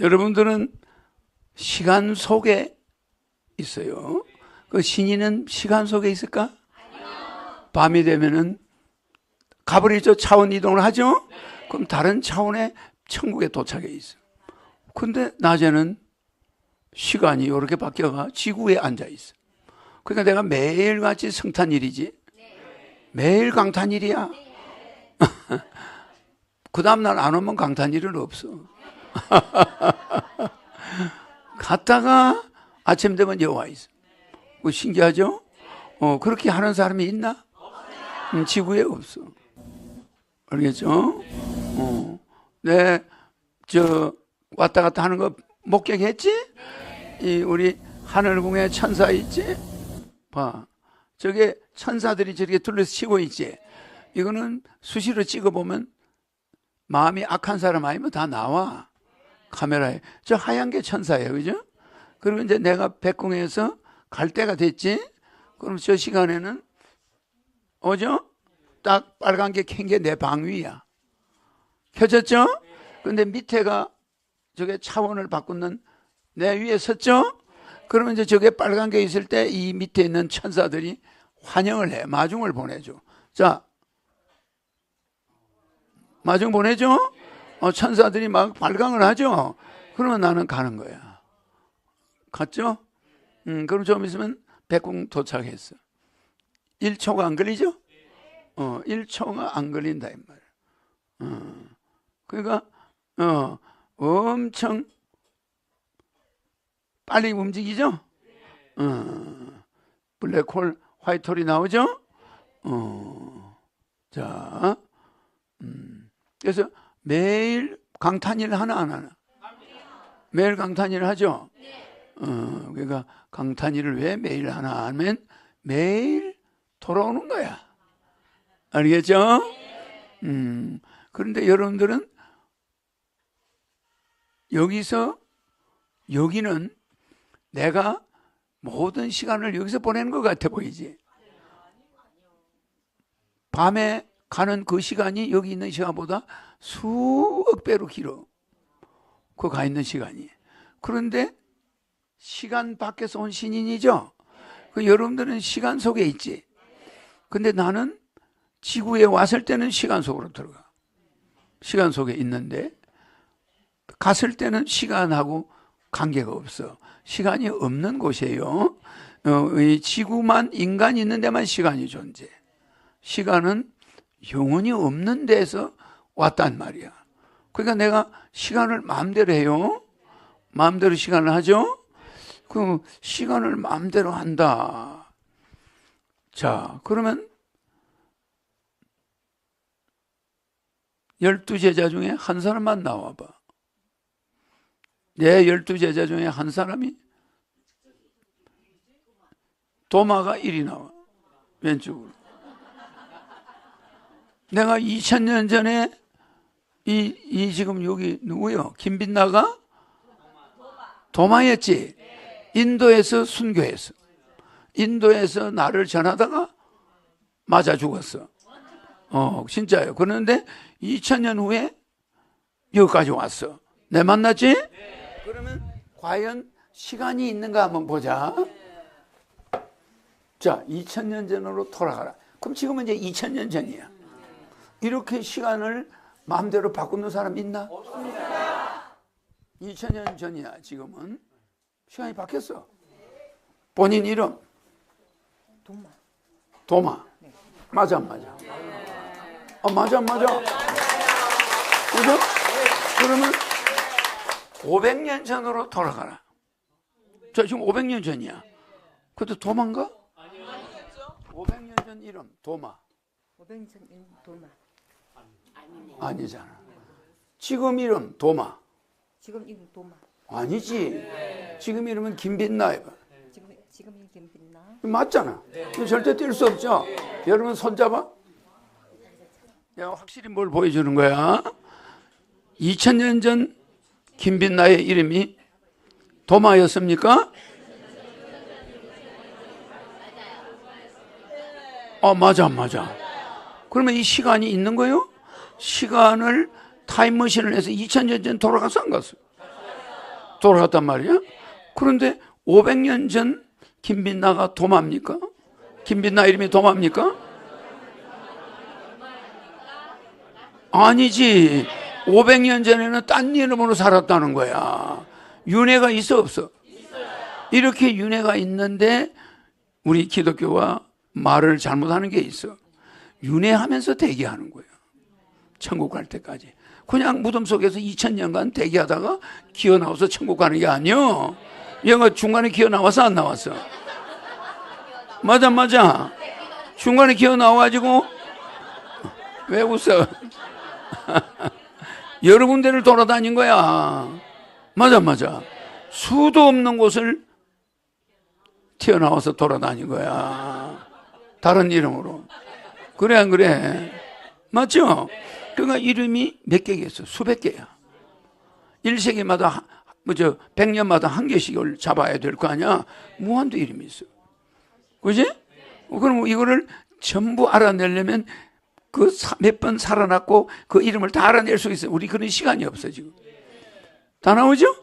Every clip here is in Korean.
여러분들은 시간 속에 있어요. 그 신인은 시간 속에 있을까? 밤이 되면은 가버리죠. 차원 이동을 하죠. 그럼 다른 차원의 천국에 도착해 있어. 근데 낮에는 시간이 이렇게 바뀌어가 지구에 앉아 있어. 그러니까 내가 매일같이 성탄일이지. 매일 강탄일이야. 그 다음날 안 오면 강탄일은 없어. 갔다가 아침 되면 여와 있어. 뭐 신기하죠? 그렇게 하는 사람이 있나? 지구에 없어. 알겠죠? 왔다 갔다 하는 거 목격했지? 우리 하늘궁에 천사 있지? 봐. 저게 천사들이 저렇게 둘러서 치고 있지? 이거는 수시로 찍어보면 마음이 악한 사람 아니면 다 나와. 카메라에. 저 하얀 게 천사예요. 그죠? 그리고 이제 내가 백궁에서 갈 때가 됐지? 그럼 저 시간에는, 오죠? 딱 빨간 게 켠 게 내 방 위야. 켜졌죠? 근데 밑에가 저게 차원을 바꾸는 내 위에 섰죠? 그러면 이제 저게 빨간 게 있을 때 이 밑에 있는 천사들이 환영을 해. 마중을 보내줘. 자, 마중 보내죠? 천사들이 막 발광을 하죠? 그러면 나는 가는 거야. 갔죠? 그럼 좀 있으면 백궁 도착했어. 1초가 안 걸리죠? 1초가 안 걸린다, 이 말이야. 그러니까, 엄청 빨리 움직이죠? 블랙홀, 화이트홀이 나오죠? 자, 그래서 매일 강탄일 하나 안 하나? 매일 강탄일 하죠? 그러니까 강탄일을 왜 매일 하나 하면 매일 돌아오는 거야. 알겠죠? 그런데 여러분들은 여기는 내가 모든 시간을 여기서 보내는 것 같아 보이지? 밤에 가는 그 시간이 여기 있는 시간보다 수억 배로 길어. 그 가 있는 시간이. 그런데 시간 밖에서 온 신인이죠? 그 여러분들은 시간 속에 있지? 근데 나는 지구에 왔을 때는 시간 속으로 들어가. 시간 속에 있는데 갔을 때는 시간하고 관계가 없어. 시간이 없는 곳이에요. 이 지구만 인간이 있는 데만 시간이 존재. 시간은 영원히 없는 데서 왔단 말이야. 그러니까 내가 시간을 마음대로 해요. 마음대로 시간을 하죠. 그 시간을 마음대로 한다. 자, 그러면 12제자 중에 한 사람만 나와봐. 내 12제자 중에 한 사람이 도마가 1이 나와. 왼쪽으로. 내가 2000년 전에 지금 여기 누구요? 김빛나가? 도마였지? 인도에서 순교했어. 인도에서 나를 전하다가 맞아 죽었어. 진짜요. 그런데 2000년 후에 여기까지 왔어. 내 만났지? 그러면 과연 시간이 있는가 한번 보자. 자, 2000년 전으로 돌아가라. 그럼 지금은 이제 2000년 전이야. 이렇게 시간을 마음대로 바꾸는 사람 있나? 없습니다. 2000년 전이야. 지금은 시간이 바뀌었어. 본인 이름? 도마. 네. 맞아 안 맞아? 맞아 안 맞아? 그죠? 그러면 500년 전으로 돌아가라. 자, 지금 500년 전이야. 그것도 도마인가? 아니요. 500년 전 이름 도마. 500년 전 이름 도마. 아니잖아. 지금 이름 도마. 지금 이름 도마. 아니지. 지금 이름은 김빛나. 지금 이름 김빛나. 맞잖아. 절대 뛸 수 없죠. 여러분 손잡아. 내가 확실히 뭘 보여주는 거야. 2000년 전 김빛나의 이름이 도마였습니까? 맞아. 그러면 이 시간이 있는 거예요? 시간을 타임머신을 해서 2000년 전 돌아가서 안 갔어. 돌아갔단 말이야. 그런데 500년 전 김빛나가 도마입니까? 김빛나 이름이 도마입니까? 아니지. 500년 전에는 딴 이름으로 살았다는 거야. 윤회가 있어 없어? 이렇게 윤회가 있는데 우리 기독교가 말을 잘못하는 게 있어. 윤회하면서 대기하는 거예요. 천국 갈 때까지. 그냥 무덤 속에서 2000년간 대기하다가 기어 나와서 천국 가는 게 아니요. 얘가 중간에 기어 나와서 안 나왔어? 맞아. 중간에 기어 나와가지고 왜 웃어? 여러 군데를 돌아다닌 거야. 맞아. 수도 없는 곳을 튀어나와서 돌아다닌 거야. 다른 이름으로. 그래 안 그래? 맞죠? 그러니까 이름이 몇 개겠어? 수백 개야. 1세기마다 100년마다 한 개씩을 잡아야 될 거 아니야? 무한도 이름이 있어. 그지? 그럼 이거를 전부 알아내려면 그 몇 번 살아났고 그 이름을 다 알아낼 수 있어요. 우리 그런 시간이 없어 지금. 다 나오죠?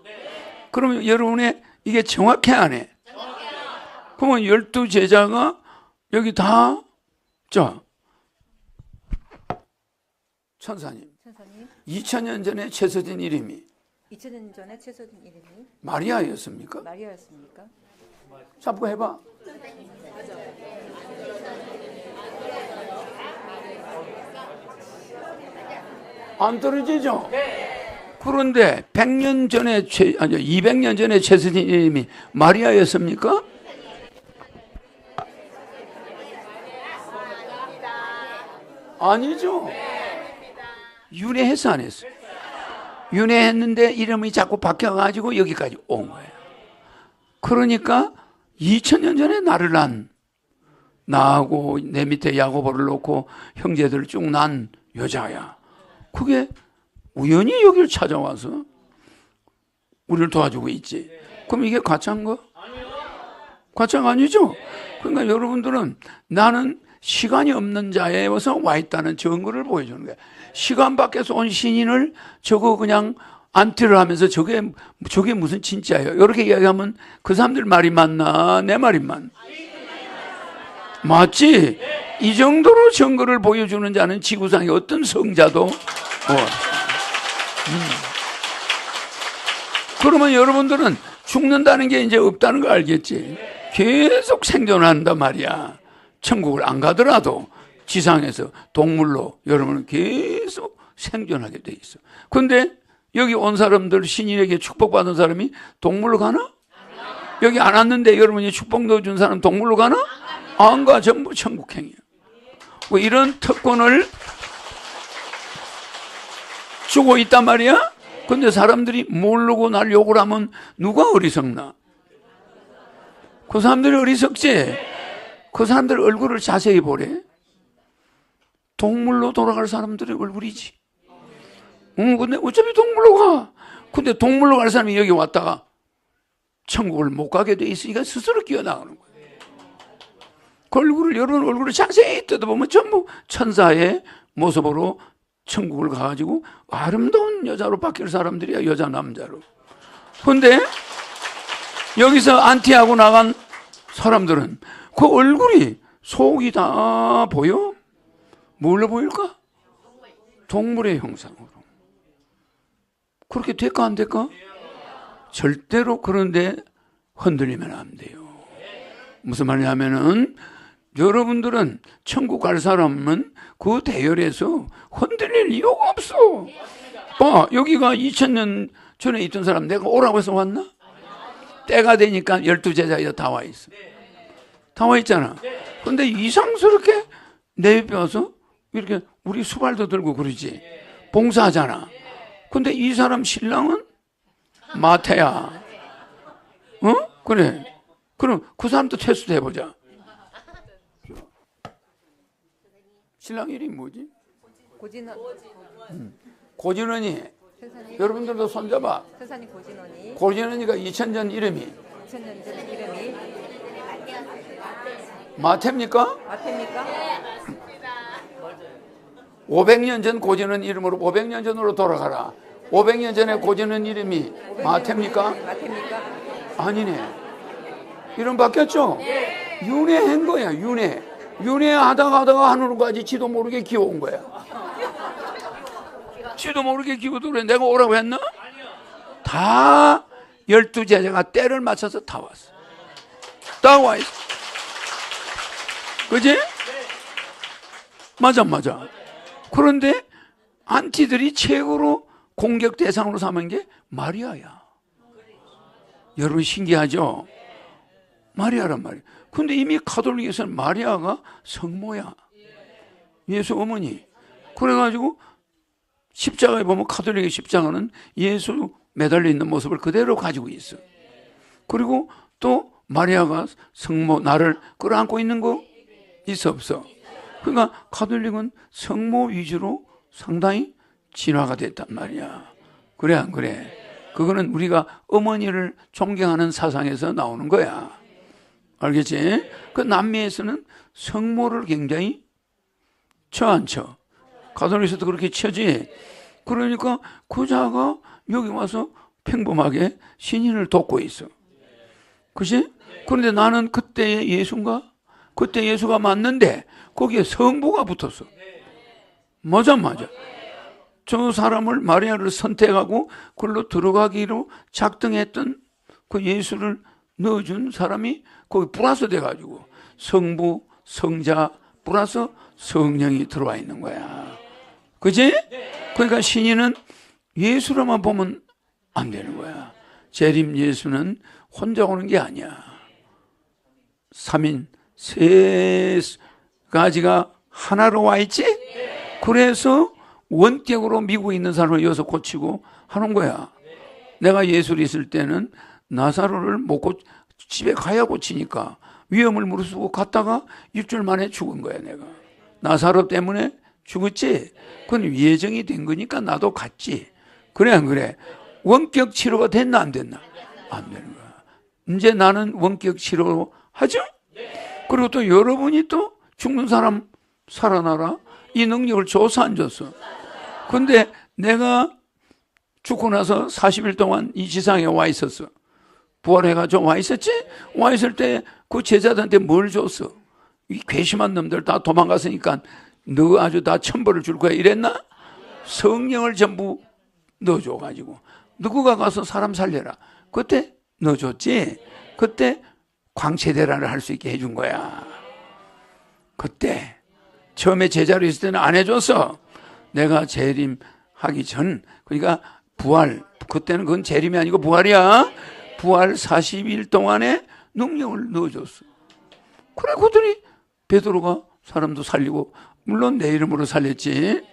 그러면 여러분의 이게 정확해 안 해? 그러면 12제자가 여기 다 자, 천사님 2000년 전에 채서진 이름이 2000년 전에 채소진 이름이 마리아였습니까? 마리아였습니까? 잡고 해봐. 안 떨어지죠? 그런데 100년 전에 200년 전에 채서진 이름이 마리아였습니까? 아니죠. 윤회해서 안 했어요. 윤회했는데 이름이 자꾸 바뀌어가지고 여기까지 온 거예요. 그러니까 2000년 전에 나를 난 나하고 내 밑에 야고보를 놓고 형제들을 쭉 난 여자야. 그게 우연히 여기를 찾아와서 우리를 도와주고 있지. 그럼 이게 가짜인 거? 가짜가 아니죠. 그러니까 여러분들은 나는 시간이 없는 자에서 와 있다는 증거를 보여주는 거야. 시간 밖에서 온 신인을 저거 그냥 안티를 하면서 저게 무슨 진짜예요. 이렇게 이야기하면 그 사람들 말이 맞나 내 말이 맞나? 맞지? 이 정도로 증거를 보여주는 자는 지구상의 어떤 성자도 그러면 여러분들은 죽는다는 게 이제 없다는 거 알겠지? 계속 생존한단 말이야. 천국을 안 가더라도 지상에서 동물로 여러분은 계속 생존하게 돼 있어. 그런데 여기 온 사람들 신인에게 축복받은 사람이 동물로 가나? 여기 안 왔는데 여러분이 축복 넣어준 사람 동물로 가나? 안 가. 전부 천국행이야. 뭐 이런 특권을 주고 있단 말이야? 근데 사람들이 모르고 날 욕을 하면 누가 어리석나? 그 사람들이 어리석지? 그 사람들 얼굴을 자세히 보래. 동물로 돌아갈 사람들의 얼굴이지. 근데 어차피 동물로 가. 근데 동물로 갈 사람이 여기 왔다가 천국을 못 가게 돼 있으니까 스스로 끼어나가는 거야. 그 얼굴을, 여러분 얼굴을 자세히 뜯어보면 전부 천사의 모습으로 천국을 가가지고 아름다운 여자로 바뀔 사람들이야. 여자 남자로. 근데 여기서 안티하고 나간 사람들은 그 얼굴이 속이 다 보여? 뭘로 보일까? 동물의 형상으로. 그렇게 될까 안 될까? 절대로 그런데 흔들리면 안 돼요. 무슨 말이냐면은 여러분들은 천국 갈 사람은 그 대열에서 흔들릴 이유가 없어. 여기가 2000년 전에 있던 사람 내가 오라고 해서 왔나? 때가 되니까 12제자가 다 와 있어. 다 와 있잖아. 그런데 이상스럽게 내 옆에 와서 이렇게 우리 수발도 들고 그러지. 봉사하잖아. 근데 이 사람 신랑은 마태야. 그래. 그럼 그 사람도 테스트 해보자. 신랑 이름이 뭐지? 고진원. 고진원이. 선사님. 여러분들도 손잡아. 선사님 고진원이. 고진원이가 2000년 이름이 2000년 전 이름이 마태입니까? 마태입니까? 500년 전 고진원 이름으로 500년 전으로 돌아가라. 500년 전에 고전은 이름이 마태입니까? 마태입니까? 아니네. 이름 바뀌었죠? 윤회한 거야, 윤회. 윤회하다가 하늘까지 지도 모르게 기어온 거야. 지도 모르게 기어도 그래. 내가 오라고 했나? 다 12제자가 때를 맞춰서 다 왔어. 다 와 있어. 그지? 맞아. 그런데 안티들이 최고로 공격 대상으로 삼은 게 마리아야. 여러분 신기하죠? 마리아란 말이야. 근데 이미 가톨릭에서는 마리아가 성모야. 예수 어머니. 그래가지고 십자가에 보면 가톨릭의 십자가는 예수 매달려 있는 모습을 그대로 가지고 있어. 그리고 또 마리아가 성모 나를 끌어안고 있는 거 있어 없어? 그러니까 가톨릭은 성모 위주로 상당히 진화가 됐단 말이야. 그래 안 그래? 그거는 우리가 어머니를 존경하는 사상에서 나오는 거야. 알겠지? 그 남미에서는 성모를 굉장히 쳐 안 쳐? 가톨릭에서도 그렇게 쳐지. 그러니까 그자가 여기 와서 평범하게 신인을 돕고 있어. 그치? 그런데 나는 그때의 예수인가? 그때 예수가 맞는데 거기에 성부가 붙었어. 맞아. 저 사람을 마리아를 선택하고 그걸로 들어가기로 작정했던 그 예수를 넣어준 사람이 거기 플러스 돼가지고 성부, 성자 플러스 성령이 들어와 있는 거야. 그치? 그러니까 신인은 예수로만 보면 안 되는 거야. 재림 예수는 혼자 오는 게 아니야. 3인 세 가지가 하나로 와 있지? 그래서 원격으로 미국에 있는 사람을 여기서 고치고 하는 거야. 내가 예수를 있을 때는 나사로를 못 집에 가야 고치니까 위험을 무릅쓰고 갔다가 일주일 만에 죽은 거야, 내가. 나사로 때문에 죽었지? 그건 예정이 된 거니까 나도 갔지. 그래, 안 그래? 원격 치료가 됐나, 안 됐나? 안 되는 거야. 이제 나는 원격 치료 하죠? 그리고 또 여러분이 또 죽는 사람 살아나라? 이 능력을 줘서 안 줬어. 근데 내가 죽고 나서 40일 동안 이 지상에 와 있었어. 부활해가지고 와 있었지? 와 있을 때 그 제자들한테 뭘 줬어? 이 괘씸한 놈들 다 도망갔으니까 너 아주 다 천벌을 줄 거야 이랬나? 성령을 전부 넣어줘가지고 누구가 가서 사람 살려라. 그때 넣어줬지? 그때 광채대란을 할 수 있게 해준 거야. 그때 처음에 제자로 있을 때는 안 해줬어. 내가 재림하기 전, 그러니까 부활, 그때는 그건 재림이 아니고 부활이야. 부활 40일 동안에 능력을 넣어줬어. 그래, 그들이 베드로가 사람도 살리고, 물론 내 이름으로 살렸지.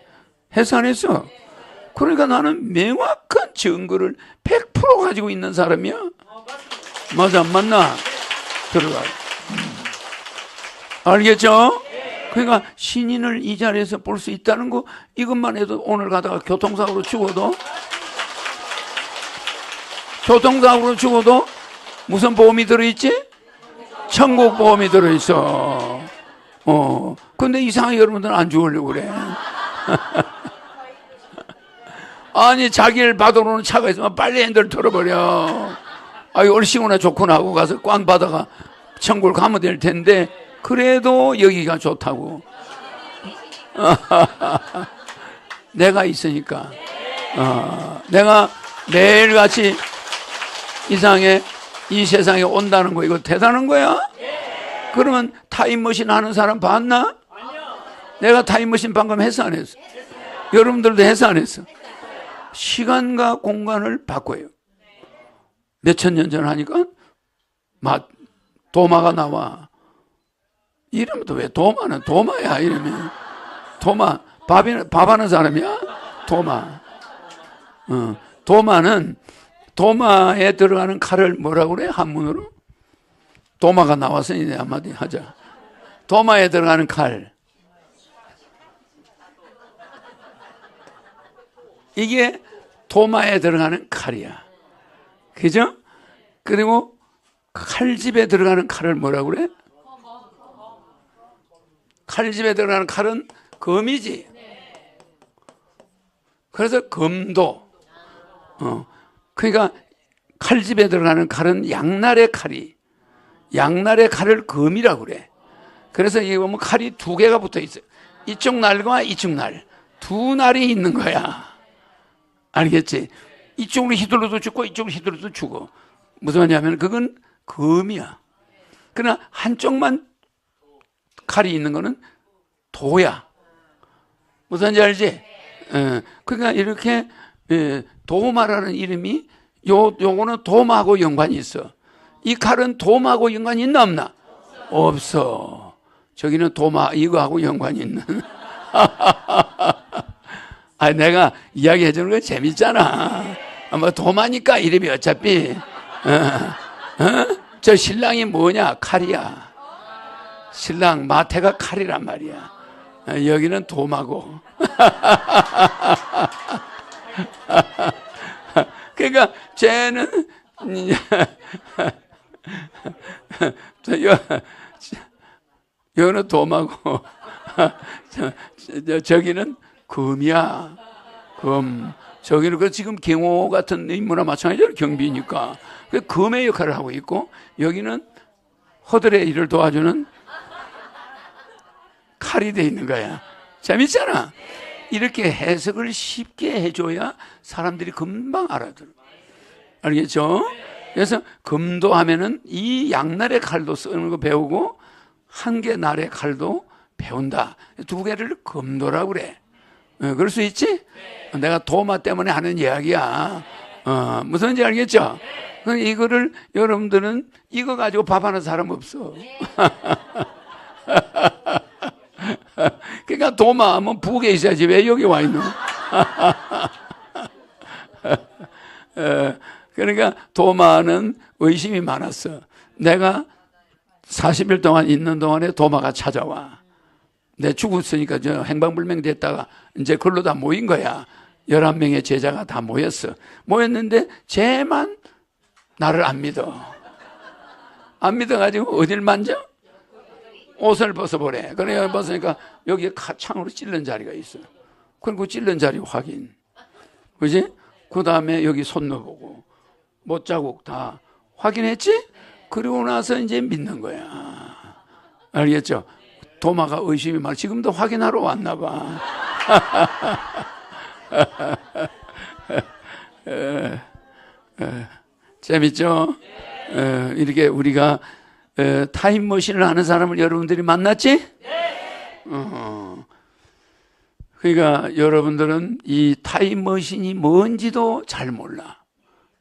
해서 안 했어? 그러니까 나는 명확한 증거를 100% 가지고 있는 사람이야. 맞아, 안 맞나? 들어가. 알겠죠? 그러니까 신인을 이 자리에서 볼 수 있다는 거, 이것만 해도 오늘 가다가 교통사고로 죽어도 무슨 보험이 들어있지? 천국 보험이 들어있어. 근데 이상하게 여러분들은 안 죽으려고 그래. 아니, 자기를 받으러 오는 차가 있으면 빨리 핸들 털어버려. 얼씨구나 좋구나 하고 가서 꽝 받아가 천국을 가면 될 텐데, 그래도 여기가 좋다고. 내가 있으니까. 내가 매일같이 이 세상에 온다는 거, 이거 대단한 거야? 그러면 타임머신 하는 사람 봤나? 내가 타임머신 방금 했어, 안 했어? 여러분들도 했어, 안 했어? 시간과 공간을 바꿔요. 몇천 년 전 하니까 도마가 나와. 이름도 왜 도마는 도마야, 이름이. 도마, 밥하는 사람이야? 도마. 도마는, 도마에 들어가는 칼을 뭐라고 그래? 한문으로? 도마가 나왔으니 한마디 하자. 도마에 들어가는 칼. 이게 도마에 들어가는 칼이야. 그죠? 그리고 칼집에 들어가는 칼을 뭐라고 그래? 칼집에 들어가는 칼은 검이지. 그래서 검도. 그러니까 칼집에 들어가는 칼은 양날의 칼이, 양날의 칼을 금이라고 그래. 그래서 이게 보면 칼이 두 개가 붙어 있어요. 이쪽 날과 이쪽 날. 두 날이 있는 거야. 알겠지? 이쪽으로 휘둘러도 죽고 이쪽으로 휘둘러도 죽어. 무슨 말이냐면 그건 금이야. 그러나 한쪽만 칼이 있는 거는 도야. 무슨 말인지 알지? 그러니까 이렇게 도마라는 이름이 요거는 도마하고 연관이 있어. 이 칼은 도마하고 연관이 있나 없나? 없어. 저기는 도마 이거하고 연관이 있는. 아, 내가 이야기해 주는 거 재밌잖아. 뭐 도마니까 이름이 어차피. 저 신랑이 뭐냐? 칼이야. 신랑 마태가 칼이란 말이야. 여기는 도마고. 그러니까 쟤는 여기는 도마고 저기는 금이야. 금. 저기는 그 지금 경호 같은 인물과 마찬가지로 경비니까 금의 역할을 하고 있고, 여기는 허들의 일을 도와주는 칼이 돼 있는 거야. 재밌잖아. 이렇게 해석을 쉽게 해줘야 사람들이 금방 알아들어. 알겠죠? 그래서 금도 하면은 이 양날의 칼도 쓰는 거 배우고 한 개 날의 칼도 배운다. 두 개를 금도라고 그래. 그럴 수 있지? 내가 도마 때문에 하는 이야기야. 무슨지 알겠죠? 이거를 여러분들은 이거 가지고 밥 하는 사람 없어. 그러니까 도마 하면 북에 있어야지 왜 여기 와 있노? 그러니까 도마는 의심이 많았어. 내가 40일 동안 있는 동안에 도마가 찾아와. 내 죽었으니까 저 행방불명 됐다가 이제 글로 다 모인 거야. 11명의 제자가 다 모였어. 모였는데 쟤만 나를 안 믿어. 안 믿어가지고 어딜 만져? 옷을 벗어보래. 그래 벗으니까 여기에 창으로 찔른 자리가 있어. 그리고 찔른 자리 확인. 그지? 그 다음에 여기 손 넣어보고 못자국 다 확인했지? 그리고 나서 이제 믿는 거야. 알겠죠? 도마가 의심이 많아. 지금도 확인하러 왔나 봐. 재밌죠? 이렇게 우리가 타임머신을 하는 사람을 여러분들이 만났지? 그러니까 여러분들은 이 타임머신이 뭔지도 잘 몰라.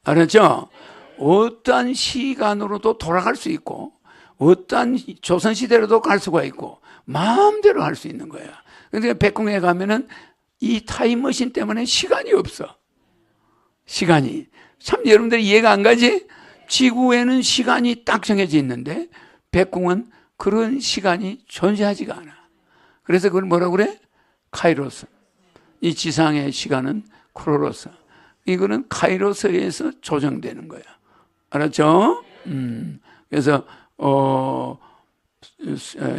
알았죠? 어떠한 시간으로도 돌아갈 수 있고 어떠한 조선시대로도 갈 수가 있고 마음대로 할 수 있는 거야. 그러니까 백궁에 가면은 이 타임머신 때문에 시간이 없어. 시간이. 참 여러분들이 이해가 안 가지? 지구에는 시간이 딱 정해져 있는데 백궁은 그런 시간이 존재하지가 않아. 그래서 그걸 뭐라고 그래? 카이로스. 이 지상의 시간은 크로로스. 이거는 카이로스에서 조정되는 거야. 알았죠? 그래서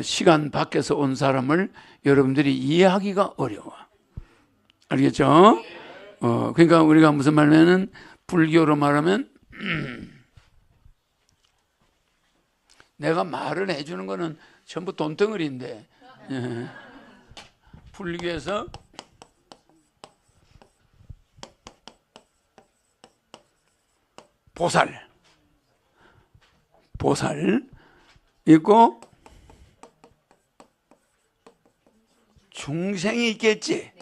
시간 밖에서 온 사람을 여러분들이 이해하기가 어려워. 알겠죠? 그러니까 우리가 무슨 말하면은 불교로 말하면 내가 말을 해주는 거는 전부 돈덩어리인데 불교에서 보살 있고 중생이 있겠지.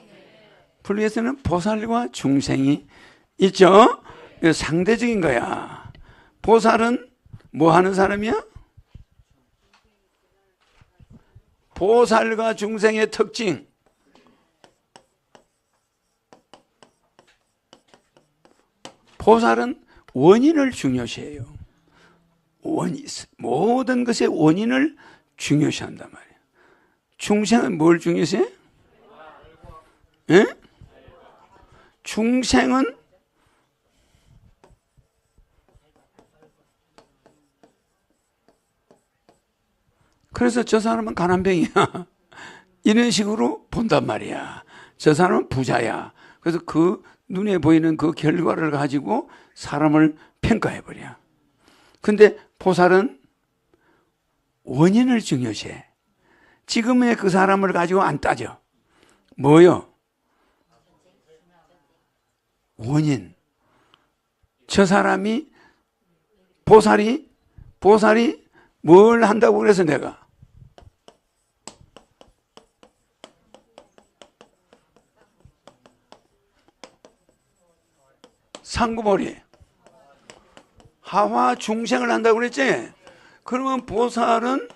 불교에서는 보살과 중생이 있죠. 상대적인 거야. 보살은 뭐 하는 사람이야? 보살과 중생의 특징. 보살은 원인을 중요시해요. 모든 것의 원인을 중요시한단 말이에요. 중생은 뭘 중요시해? 예? 중생은 그래서 저 사람은 가난뱅이야. 이런 식으로 본단 말이야. 저 사람은 부자야. 그래서 그 눈에 보이는 그 결과를 가지고 사람을 평가해버려. 근데 보살은 원인을 중요시해. 지금의 그 사람을 가지고 안 따져. 뭐요? 원인. 저 사람이 보살이 뭘 한다고 그래서 내가 상구벌이 하화 중생을 한다고 그랬지? 그러면 보살은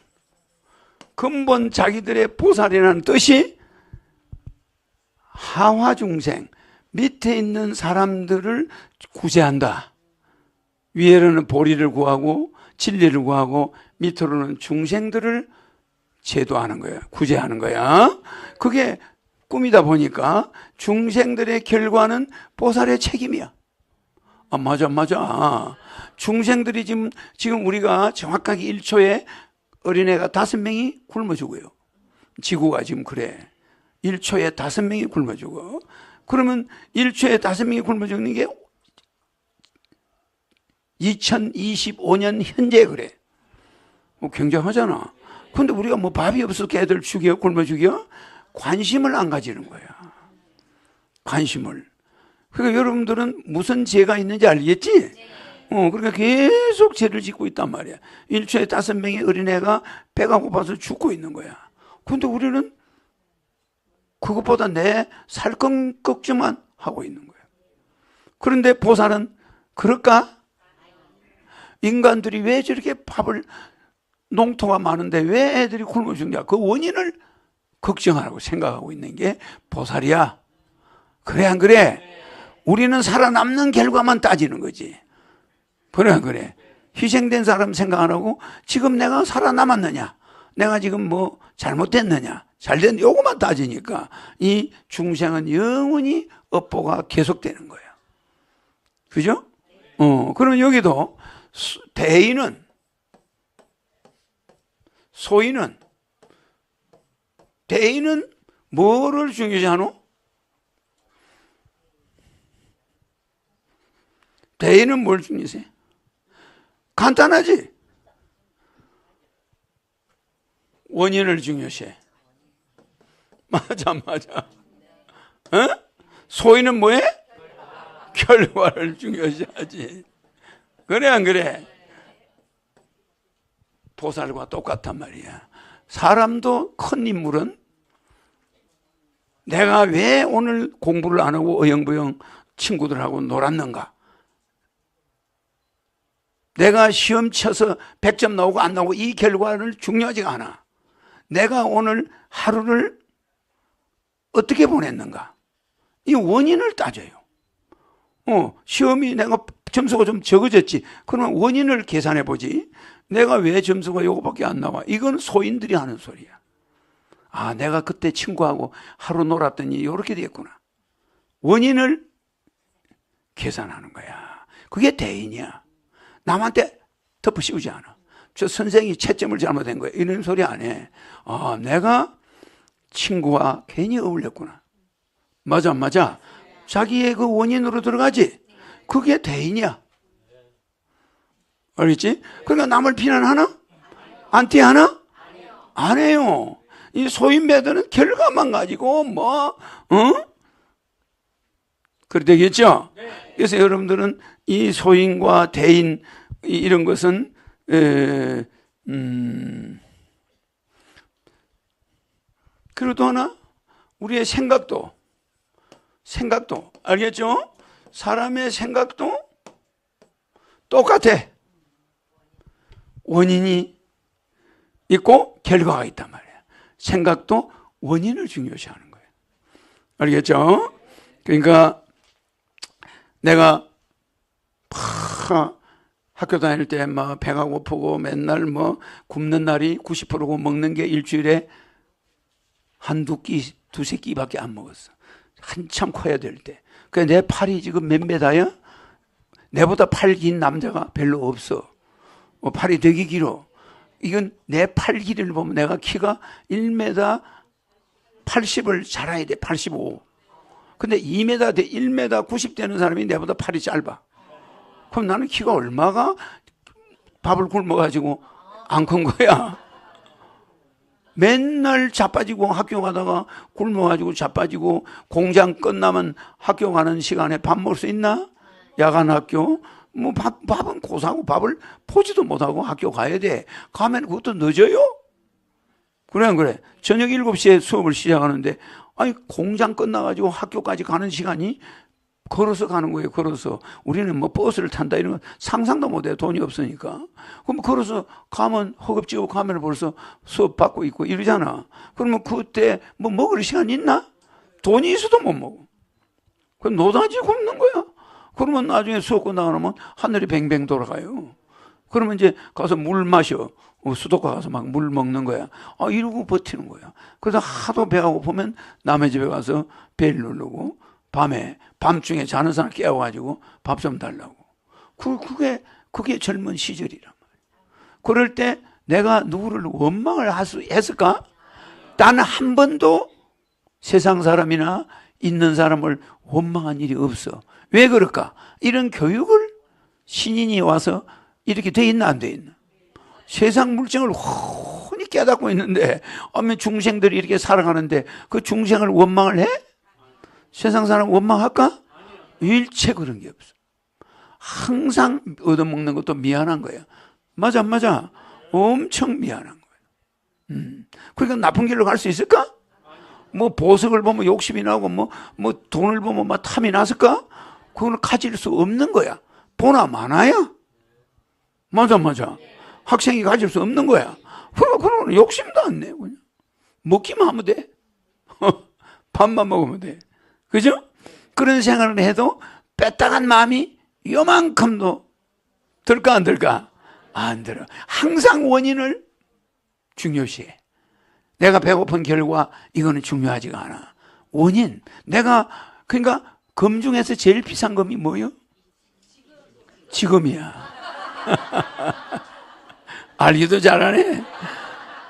근본 자기들의 보살이라는 뜻이 하화 중생, 밑에 있는 사람들을 구제한다. 위에로는 보리를 구하고 진리를 구하고 밑으로는 중생들을 제도하는 거야. 구제하는 거야. 그게 꿈이다 보니까 중생들의 결과는 보살의 책임이야. 아, 맞아. 중생들이 지금 우리가 정확하게 1초에 어린애가 5명이 굶어 죽어요. 지구가 지금 그래. 1초에 5명이 굶어 죽어. 그러면 1초에 5명이 굶어 죽는 게 2025년 현재 그래. 굉장하잖아. 근데 우리가 뭐 밥이 없어서 걔들 죽여, 굶어 죽여? 관심을 안 가지는 거야. 관심을. 그러니까 여러분들은 무슨 죄가 있는지 알겠지? 그러니까 계속 죄를 짓고 있단 말이야. 1초에 5명의 어린애가 배가 고파서 죽고 있는 거야. 근데 우리는 그것보다 내 살건 걱정만 하고 있는 거야. 그런데 보살은 그럴까? 인간들이 왜 저렇게 밥을 농토가 많은데 왜 애들이 굶어 죽냐? 그 원인을 걱정하라고 생각하고 있는 게 보살이야. 그래 안 그래? 우리는 살아남는 결과만 따지는 거지. 그래 안 그래? 희생된 사람 생각 안 하고 지금 내가 살아남았느냐? 내가 지금 뭐 잘못됐느냐? 잘된 요거만 따지니까 이 중생은 영원히 업보가 계속되는 거야. 그죠? 그러면 여기도 대인은 소인은 대인은 뭐를 중요시하노? 대인은 뭘 중요시해? 간단하지? 원인을 중요시해. 맞아. 소인은 뭐해? 결과를 중요시하지. 그래 안 그래? 보살과 똑같단 말이야. 사람도 큰 인물은 내가 왜 오늘 공부를 안 하고 어영부영 친구들하고 놀았는가? 내가 시험 쳐서 100점 나오고 안 나오고 이 결과를 중요하지가 않아. 내가 오늘 하루를 어떻게 보냈는가? 이 원인을 따져요. 시험이 내가 점수가 좀 적어졌지. 그러면 원인을 계산해 보지. 내가 왜 점수가 요거밖에 안 나와? 이건 소인들이 하는 소리야. 아, 내가 그때 친구하고 하루 놀았더니 요렇게 됐구나. 원인을 계산하는 거야. 그게 대인이야. 남한테 덮어씌우지 않아. 저 선생이 채점을 잘못한 거야. 이런 소리 안 해. 아, 내가 친구와 괜히 어울렸구나. 맞아. 자기의 그 원인으로 들어가지. 그게 대인이야. 알겠지? 그러니까 남을 비난하나? 안티하나? 안 해요. 이 소인배들은 결과만 가지고 그래 되겠죠? 그래서 여러분들은 이 소인과 대인 이런 것은 그리고 또 하나 우리의 생각도 알겠죠? 사람의 생각도 똑같아. 원인이 있고 결과가 있단 말이야. 생각도 원인을 중요시하는 거예요. 알겠죠? 그러니까 내가 학교 다닐 때 막 배가 고프고 맨날 뭐 굶는 날이 90%고 먹는 게 일주일에 한두 끼, 두세 끼밖에 안 먹었어. 한참 커야 될 때. 그러니까 내 팔이 지금 몇 메다야? 내보다 팔 긴 남자가 별로 없어. 팔이 되게 길어. 이건 내 팔 길이를 보면 내가 키가 1m 80을 자라야 돼. 85. 근데 2m 대 1m 90 되는 사람이 내보다 팔이 짧아. 그럼 나는 키가 얼마가 밥을 굶어가지고 안 큰 거야. 맨날 자빠지고 학교 가다가 굶어가지고 자빠지고 공장 끝나면 학교 가는 시간에 밥 먹을 수 있나? 야간 학교. 뭐 밥은 고사하고 밥을 포지도 못하고 학교 가야 돼. 가면 그것도 늦어요? 그래 안 그래? 저녁 7시에 수업을 시작하는데 아니 공장 끝나가지고 학교까지 가는 시간이 걸어서 가는 거예요. 걸어서. 우리는 뭐 버스를 탄다 이런 건 상상도 못해요. 돈이 없으니까. 그럼 걸어서 가면 허겁지겁 가면 벌써 수업 받고 있고 이러잖아. 그러면 그때 뭐 먹을 시간 있나? 돈이 있어도 못 먹어. 그럼 노다지 굶는 거야. 그러면 나중에 수업 끝나가면 하늘이 뱅뱅 돌아가요. 그러면 이제 가서 물 마셔. 수도가 가서 막 물 먹는 거야. 이러고 버티는 거야. 그래서 하도 배가 고프면 남의 집에 가서 벨 누르고 밤중에 자는 사람 깨워가지고 밥 좀 달라고. 그게 젊은 시절이란 말이야. 그럴 때 내가 누구를 원망을 할 수 했을까? 단 한 번도 세상 사람이나 있는 사람을 원망한 일이 없어. 왜 그럴까? 이런 교육을 신인이 와서 이렇게 돼 있나 안 돼 있나? 세상 물정을 훤히 깨닫고 있는데 중생들이 이렇게 살아가는데 그 중생을 원망을 해? 세상 사람 원망할까? 일체 그런 게 없어. 항상 얻어먹는 것도 미안한 거야. 맞아 안 맞아? 엄청 미안한 거야. 그러니까 나쁜 길로 갈 수 있을까? 뭐 보석을 보면 욕심이 나고 뭐 돈을 보면 막 탐이 났을까? 그걸 가질 수 없는 거야. 보나 마나야. 맞아. 학생이 가질 수 없는 거야. 그러면 욕심도 안 내. 그냥 먹기만 하면 돼. 밥만 먹으면 돼. 그죠? 그런 생각을 해도 뺐다간 마음이 요만큼도 들까 안 들까? 안 들어. 항상 원인을 중요시해. 내가 배고픈 결과 이거는 중요하지가 않아. 원인. 그러니까 금 중에서 제일 비싼 금이 뭐예요? 지금이야. 알기도 잘하네.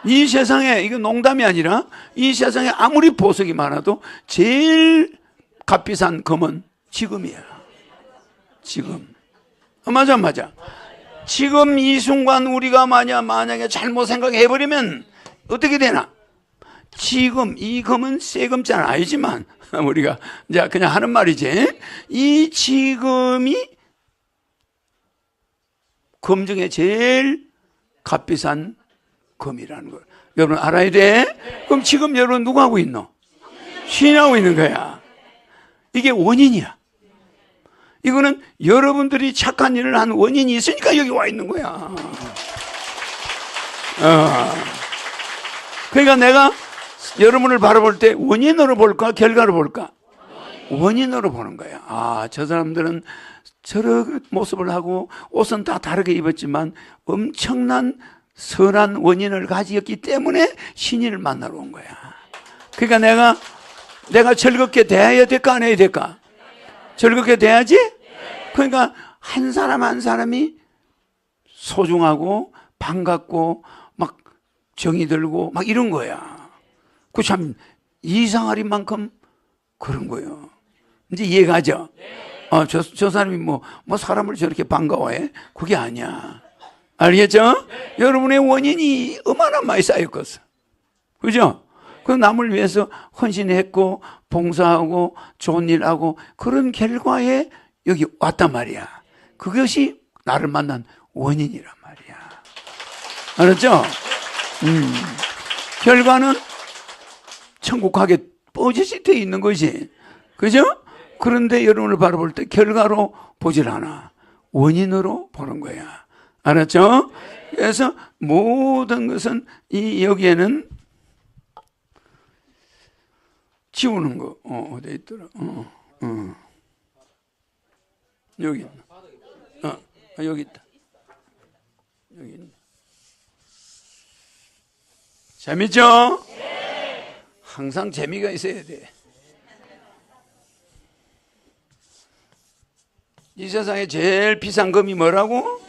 이 세상에, 이거 농담이 아니라 이 세상에 아무리 보석이 많아도 제일 값비싼 금은 지금이야. 지금. 맞아. 지금 이 순간 우리가 만약에 잘못 생각해버리면 어떻게 되나? 지금 이 금은 새 금자는 아니지만 우리가 이제 그냥 하는 말이지. 이 지금이 금 중에 제일 값비싼 금이라는 걸 여러분 알아야 돼. 그럼 지금 여러분 누구 하고 있노? 신하고 있는 거야. 이게 원인이야. 이거는 여러분들이 착한 일을 한 원인이 있으니까 여기 와 있는 거야. 그러니까 내가 여러분을 바라볼 때 원인으로 볼까 결과로 볼까? 원인으로 보는 거야. 저 사람들은 저런 모습을 하고 옷은 다 다르게 입었지만 엄청난 선한 원인을 가지었기 때문에 신인을 만나러 온 거야. 그러니까 내가 즐겁게 대해야 될까 안 해야 될까? 즐겁게 대해야지? 그러니까 한 사람 한 사람이 소중하고 반갑고 막 정이 들고 막 이런 거야. 그 참 이상할 만큼 그런 거예요. 이제 이해가죠? 저 사람이 뭐 사람을 저렇게 반가워해? 그게 아니야. 알겠죠? 여러분의 원인이 얼마나 많이 쌓였겠어. 그죠? 그 남을 위해서 헌신했고, 봉사하고, 좋은 일 하고, 그런 결과에 여기 왔단 말이야. 그것이 나를 만난 원인이란 말이야. 알았죠? 결과는 천국 가게 뽀짓이 돼 있는 것이. 그죠? 그런데 여러분을 바라볼 때 결과로 보질 않아. 원인으로 보는 거야. 알았죠? 그래서 모든 것은 여기에는 지우는 거. 어디 있더라? 여기 있나? 여기 있다. 여기 있네. 재밌죠? 항상 재미가 있어야 돼. 이 세상에 제일 비싼 금이 뭐라고?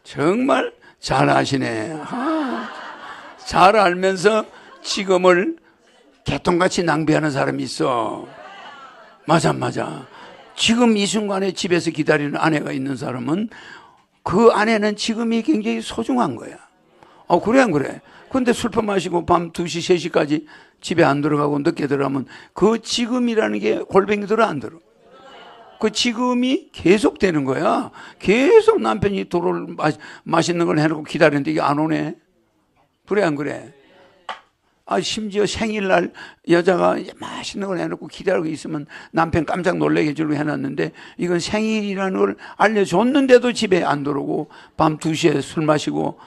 정말 잘 아시네. 잘 알면서 지금을 개똥같이 낭비하는 사람이 있어. 맞아. 지금 이 순간에 집에서 기다리는 아내가 있는 사람은 그 아내는 지금이 굉장히 소중한 거야. 그래 안 그래? 근데 술퍼 마시고 밤 2시, 3시까지 집에 안 들어가고 늦게 들어가면 그 지금이라는 게 골뱅이 들어 안 들어? 그 지금이 계속 되는 거야. 계속 남편이 도로를 맛있는 걸 해놓고 기다리는데 이게 안 오네. 그래 안 그래? 심지어 생일날 여자가 맛있는 걸 해놓고 기다리고 있으면 남편 깜짝 놀라게 해주려고 해놨는데 이건 생일이라는 걸 알려줬는데도 집에 안 들어오고 밤 2시에 술 마시고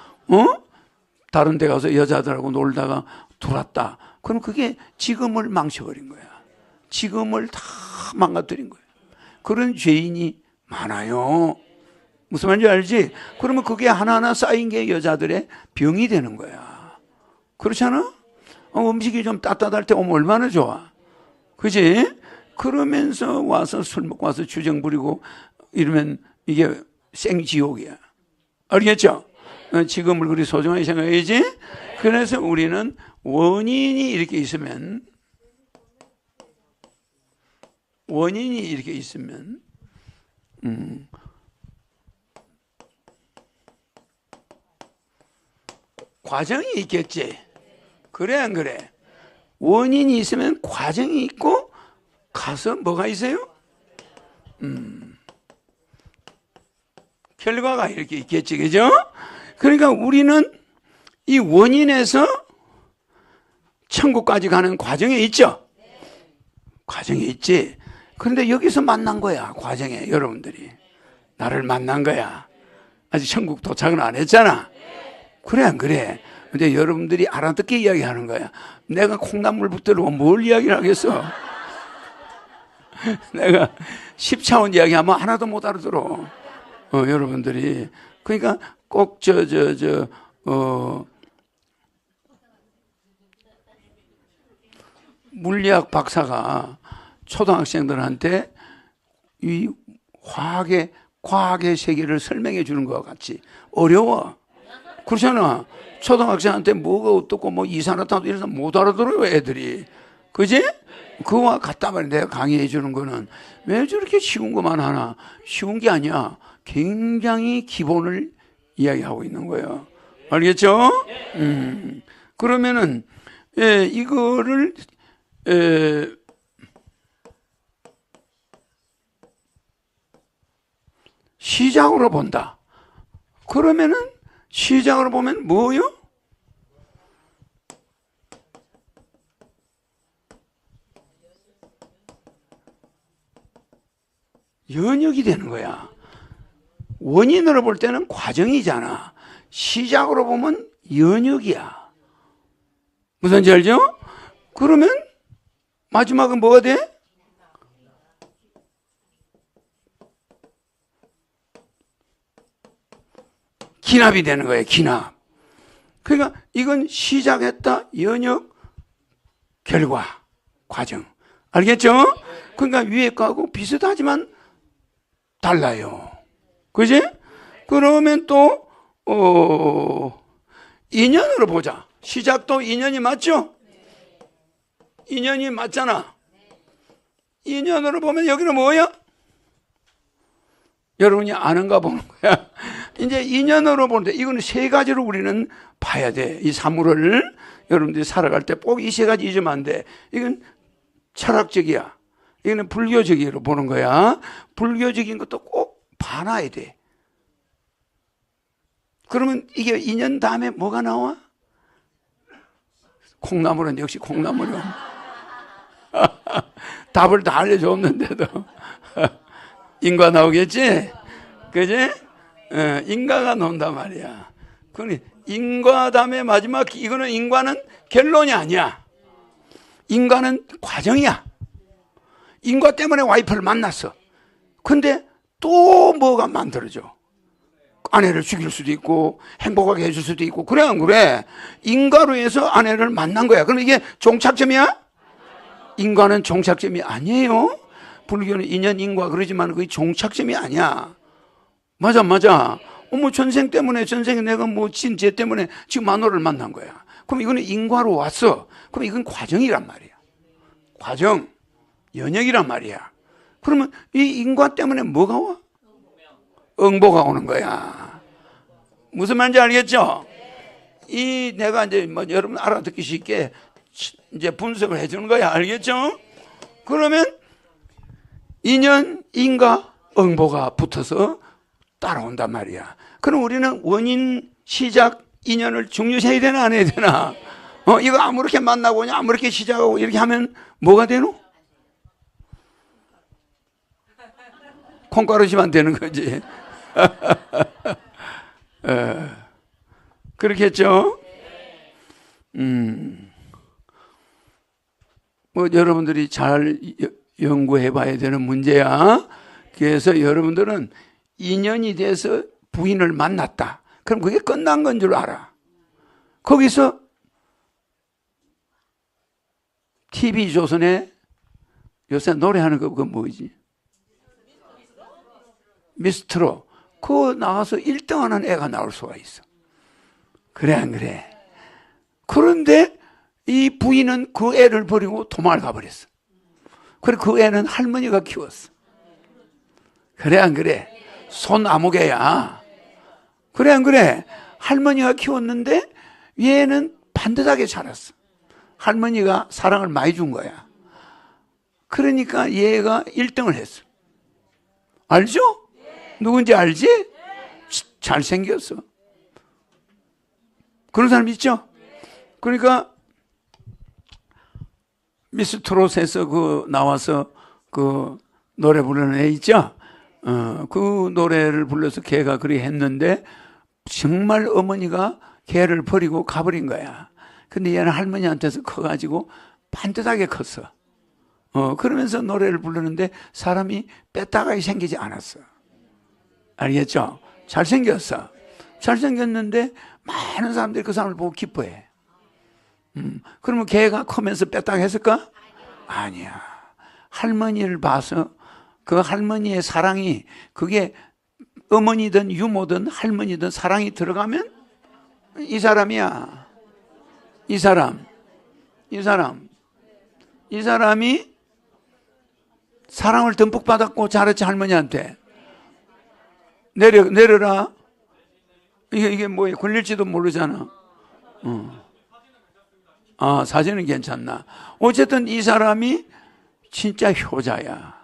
다른 데 가서 여자들하고 놀다가 들어왔다. 그럼 그게 지금을 망쳐버린 거야. 지금을 다 망가뜨린 거야. 그런 죄인이 많아요. 무슨 말인지 알지? 그러면 그게 하나하나 쌓인 게 여자들의 병이 되는 거야. 그렇잖아? 음식이 좀 따뜻할 때 오면 얼마나 좋아. 그지? 그러면서 와서 술 먹고 와서 주정 부리고 이러면 이게 생지옥이야. 알겠죠? 지금을 그리 소중하게 생각해야지. 그래서 우리는 원인이 이렇게 있으면 과정이 있겠지. 그래 안 그래? 원인이 있으면 과정이 있고 가서 뭐가 있어요? 결과가 이렇게 있겠지. 그죠? 그러니까 우리는 이 원인에서 천국까지 가는 과정에 있죠? 과정에 있지. 그런데 여기서 만난 거야. 과정에 여러분들이 나를 만난 거야. 아직 천국 도착은 안 했잖아. 그래 안 그래? 근데 여러분들이 알아듣게 이야기하는 거야. 내가 콩나물 붙들고 뭘 이야기를 하겠어? 내가 10차원 이야기하면 하나도 못 알아들어. 여러분들이. 그러니까 꼭 물리학 박사가 초등학생들한테 이 과학의 세계를 설명해 주는 것과 같이 어려워. 그렇잖아. 초등학생한테 뭐가 어떻고 뭐 이산화탄소 이래서 못 알아들어요, 애들이. 그지? 그와 같단 말이야. 내가 강의해 주는 거는 왜 저렇게 쉬운 것만 하나? 쉬운 게 아니야. 굉장히 기본을 이야기하고 있는 거예요. 알겠죠? 그러면은 이거를 시작으로 본다. 그러면은 시작으로 보면 뭐요? 연역이 되는 거야. 원인으로 볼 때는 과정이잖아. 시작으로 보면 연역이야. 무슨지 알죠? 그러면 마지막은 뭐가 돼? 기납이 되는 거예요. 기납. 그러니까 이건 시작했다, 연역, 결과, 과정. 알겠죠? 그러니까 위에 거하고 비슷하지만 달라요. 그지? 그러면 또 인연으로 보자. 시작도 인연이 맞죠? 인연이 맞잖아. 인연으로 보면 여기는 뭐야? 여러분이 아는가 보는 거야. 이제 인연으로 보는데 이거는 세 가지로 우리는 봐야 돼. 이 사물을 여러분들이 살아갈 때 꼭 이 세 가지 잊으면 안 돼. 이건 철학적이야. 이거는 불교적으로 보는 거야. 불교적인 것도 꼭 봐놔야 돼. 그러면 이게 인연 다음에 뭐가 나와? 콩나물은 역시 콩나물이요. 답을 다 알려줬는데도 인과 나오겠지? 그지? 인과가 나온단 말이야. 그러니 인과 다음에 마지막 이거는 인과는 결론이 아니야. 인과는 과정이야. 인과 때문에 와이프를 만났어. 근데 또 뭐가 만들어져. 아내를 죽일 수도 있고 행복하게 해줄 수도 있고 그래 안 그래? 인과로 해서 아내를 만난 거야. 그럼 이게 종착점이야? 인과는 종착점이 아니에요. 불교는 인연 인과 그러지만 그게 종착점이 아니야. 맞아. 전생 때문에 전생에 내가 뭐 진 죄 때문에 지금 마누라를 만난 거야. 그럼 이거는 인과로 왔어. 그럼 이건 과정이란 말이야. 과정, 연역이란 말이야. 그러면 이 인과 때문에 뭐가 와? 응보가 오는 거야. 무슨 말인지 알겠죠? 이 내가 이제 뭐 여러분 알아듣기 쉽게 이제 분석을 해주는 거야. 알겠죠? 그러면 인연, 인과, 응보가 붙어서 따라온단 말이야. 그럼 우리는 원인, 시작, 인연을 중요시해야 되나 안 해야 되나? 이거 아무렇게 만나고 그냥 아무렇게 시작하고 이렇게 하면 뭐가 되노? 콩가루시면 되는 거지. 그렇겠죠? 뭐 여러분들이 잘 연구해 봐야 되는 문제야. 그래서 여러분들은 인연이 돼서 부인을 만났다. 그럼 그게 끝난 건 줄 알아. 거기서 TV조선에 요새 노래하는 거 그거 뭐지? 미스트로. 그거 나와서 1등 하는 애가 나올 수가 있어. 그래 안 그래? 그런데 이 부인은 그 애를 버리고 도망을 가버렸어. 그래 그 애는 할머니가 키웠어. 그래 안 그래? 손 아무개야. 그래 안 그래? 할머니가 키웠는데 얘는 반듯하게 자랐어. 할머니가 사랑을 많이 준 거야. 그러니까 얘가 1등을 했어. 알죠? 누군지 알지? 잘생겼어. 그런 사람 있죠? 그러니까 미스트롯에서 그 나와서 그 노래 부르는 애 있죠? 그 노래를 불러서 걔가 그리 했는데 정말 어머니가 걔를 버리고 가버린 거야. 근데 얘는 할머니한테서 커가지고 반듯하게 컸어. 그러면서 노래를 부르는데 사람이 빼따가게 생기지 않았어. 알겠죠? 잘생겼어. 잘생겼는데 많은 사람들이 그 사람을 보고 기뻐해. 그러면 걔가 크면서 빼따가 했을까? 아니야. 할머니를 봐서 그 할머니의 사랑이 그게 어머니든 유모든 할머니든 사랑이 들어가면 이 사람이야. 이 사람이 사랑을 듬뿍 받았고 잘했지 할머니한테. 내려라. 이게 뭐야? 걸릴지도 모르잖아. 사진은 괜찮나? 어쨌든 이 사람이 진짜 효자야.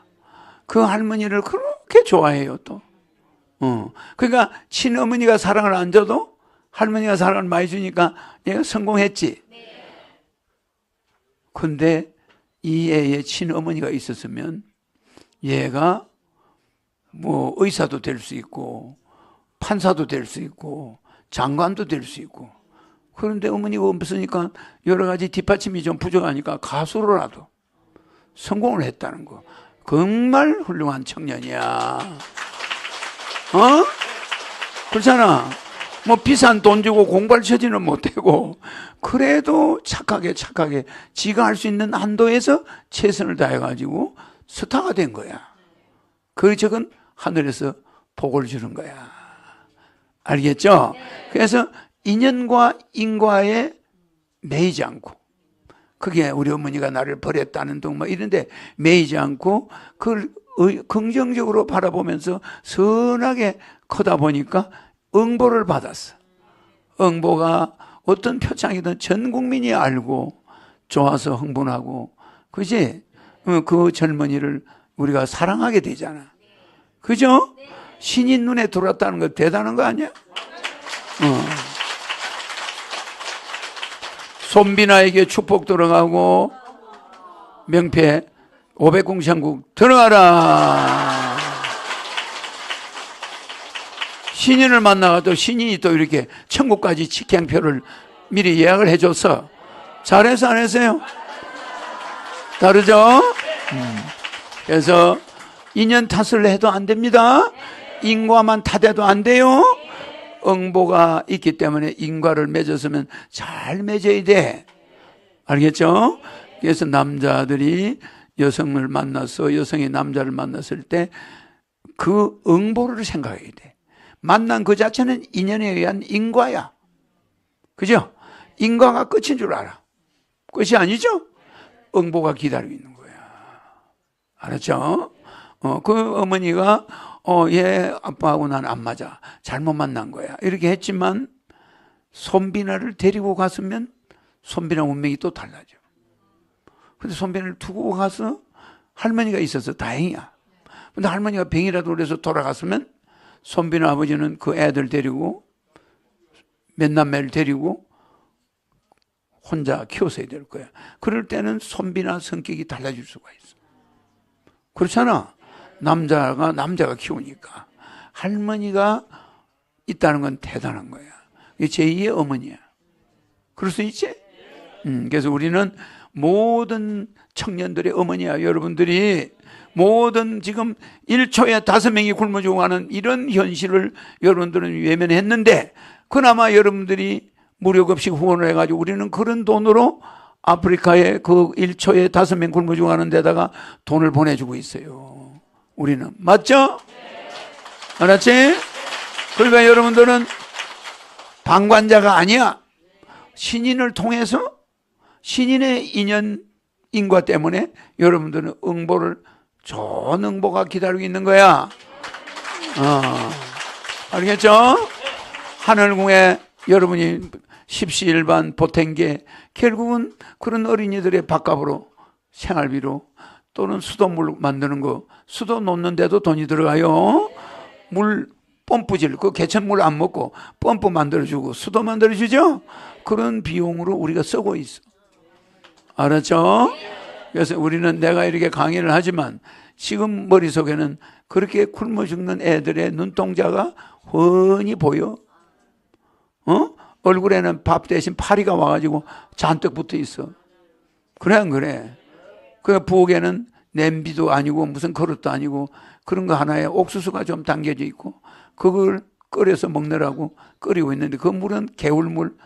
그 할머니를 그렇게 좋아해요, 또. 그러니까 친어머니가 사랑을 안 줘도 할머니가 사랑을 많이 주니까 얘가 성공했지. 근데 이 애의 친어머니가 있었으면 얘가 뭐 의사도 될 수 있고 판사도 될 수 있고 장관도 될 수 있고. 그런데 어머니가 없으니까 여러 가지 뒷받침이 좀 부족하니까 가수로라도 성공을 했다는 거. 정말 훌륭한 청년이야. 그렇잖아. 뭐 비싼 돈 주고 공부할 처지는 못되고 그래도 착하게 지가 할 수 있는 한도에서 최선을 다해가지고 스타가 된 거야. 그 적은 하늘에서 복을 주는 거야. 알겠죠? 그래서 인연과 인과에 매이지 않고 그게 우리 어머니가 나를 버렸다는 둥 뭐 이런데 매이지 않고 그걸 긍정적으로 바라보면서 선하게 커다 보니까 응보를 받았어. 응보가 어떤 표창이든 전 국민이 알고 좋아서 흥분하고 그지? 그 젊은이를 우리가 사랑하게 되잖아. 그죠? 신이 눈에 들어왔다는 거 대단한 거 아니야? 손비나에게 축복 들어가고 명패 500공창국 들어가라. 신인을 만나가 또 신인이 또 이렇게 천국까지 직행표를 미리 예약을 해줘서 잘해서 안 했어요? 다르죠? 그래서 인연 탓을 해도 안 됩니다. 인과만 탓해도 안 돼요. 응보가 있기 때문에 인과를 맺었으면 잘 맺어야 돼. 알겠죠? 그래서 남자들이 여성을 만나서 여성이 남자를 만났을 때 그 응보를 생각해야 돼. 만난 그 자체는 인연에 의한 인과야. 그죠? 인과가 끝인 줄 알아. 끝이 아니죠? 응보가 기다리고 있는 거야. 알았죠? 그 어머니가 얘 아빠하고 난 안 맞아. 잘못 만난 거야. 이렇게 했지만 손비나를 데리고 갔으면 손비나 운명이 또 달라져. 근데 손비나를 두고 가서 할머니가 있어서 다행이야. 근데 할머니가 병이라도 그래서 돌아갔으면 손비나 아버지는 그 애들 데리고 몇 남매를 데리고 혼자 키웠어야 될 거야. 그럴 때는 손비나 성격이 달라질 수가 있어. 그렇잖아. 남자가 키우니까. 할머니가 있다는 건 대단한 거야. 이게 제2의 어머니야. 그럴 수 있지? 그래서 우리는 모든 청년들의 어머니야. 여러분들이 모든 지금 1초에 5명이 굶어 죽어가는 이런 현실을 여러분들은 외면했는데 그나마 여러분들이 무력 없이 후원을 해가지고 우리는 그런 돈으로 아프리카에 그 1초에 5명 굶어 죽어가는 데다가 돈을 보내주고 있어요. 우리는. 맞죠? 알았지? 그러니까 여러분들은 방관자가 아니야. 신인을 통해서 신인의 인연, 인과 때문에 여러분들은 좋은 응보가 기다리고 있는 거야. 알겠죠? 하늘궁에 여러분이 십시일반 보탠게 결국은 그런 어린이들의 밥값으로 생활비로 또는 수돗물 만드는 거 수도 놓는데도 돈이 들어가요. 물 펌프질 그 개천물 안 먹고 펌프 만들어주고 수도 만들어주죠. 그런 비용으로 우리가 쓰고 있어. 알았죠? 그래서 우리는 내가 이렇게 강의를 하지만 지금 머릿속에는 그렇게 굶어 죽는 애들의 눈동자가 훤히 보여. 얼굴에는 밥 대신 파리가 와가지고 잔뜩 붙어 있어. 그래 안 그래? 그 부엌에는 냄비도 아니고 무슨 그릇도 아니고 그런 거 하나에 옥수수가 좀 담겨져 있고 그걸 끓여서 먹느라고 끓이고 있는데 그 물은 개울물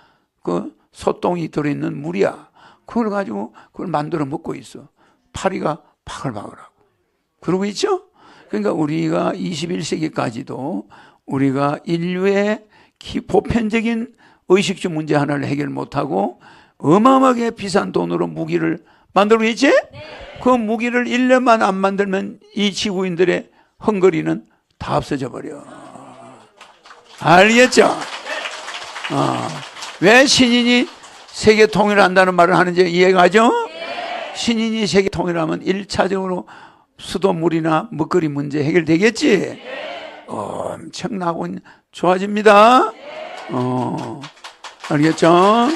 그 소똥이 들어있는 물이야. 그걸 가지고 그걸 만들어 먹고 있어. 파리가 바글바글하고. 그러고 있죠? 그러니까 우리가 21세기까지도 우리가 인류의 보편적인 의식주 문제 하나를 해결 못하고 어마어마하게 비싼 돈으로 무기를 만들고 있지? 네. 그 무기를 1년만 안 만들면 이 지구인들의 헝거리는 다 없어져 버려. 알겠죠? 왜 신인이 세계 통일을 한다는 말을 하는지 이해가죠? 네. 신인이 세계 통일하면 1차적으로 수돗물이나 먹거리 문제 해결되겠지? 네. 엄청나고 좋아집니다. 네. 알겠죠?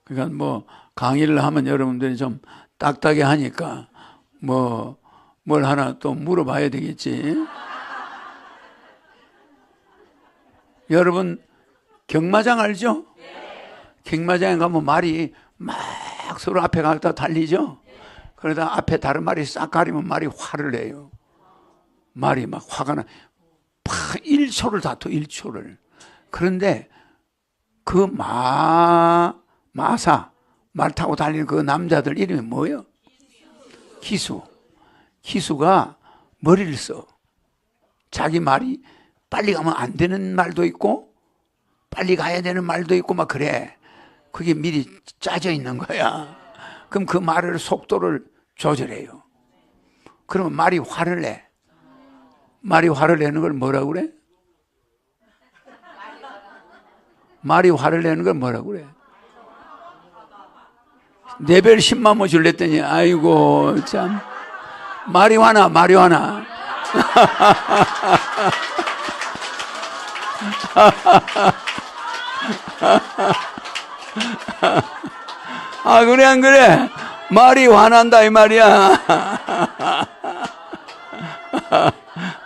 그러니까 뭐 강의를 하면 여러분들이 좀 딱딱해 하니까 뭘 하나 또 물어봐야 되겠지. 여러분 경마장 알죠? 경마장에 가면 말이 막 서로 앞에 가다 달리죠? 그러다 앞에 다른 말이 싹 가리면 말이 화를 내요. 말이 막 화가 나. 1초를 다투 1초를. 그런데 그 마사 말 타고 달리는 그 남자들 이름이 뭐예요? 기수가 머리를 써. 자기 말이 빨리 가면 안 되는 말도 있고 빨리 가야 되는 말도 있고 막 그래. 그게 미리 짜져 있는 거야. 그럼 그 말을 속도를 조절해요. 그러면 말이 화를 내. 말이 화를 내는 걸 뭐라고 그래? 말이 화를 내는 걸 뭐라고 그래? 레벨 10만 원 줄랬더니 아이고 참 마리화나 아 그래 안 그래? 말이 화난다 이 말이야.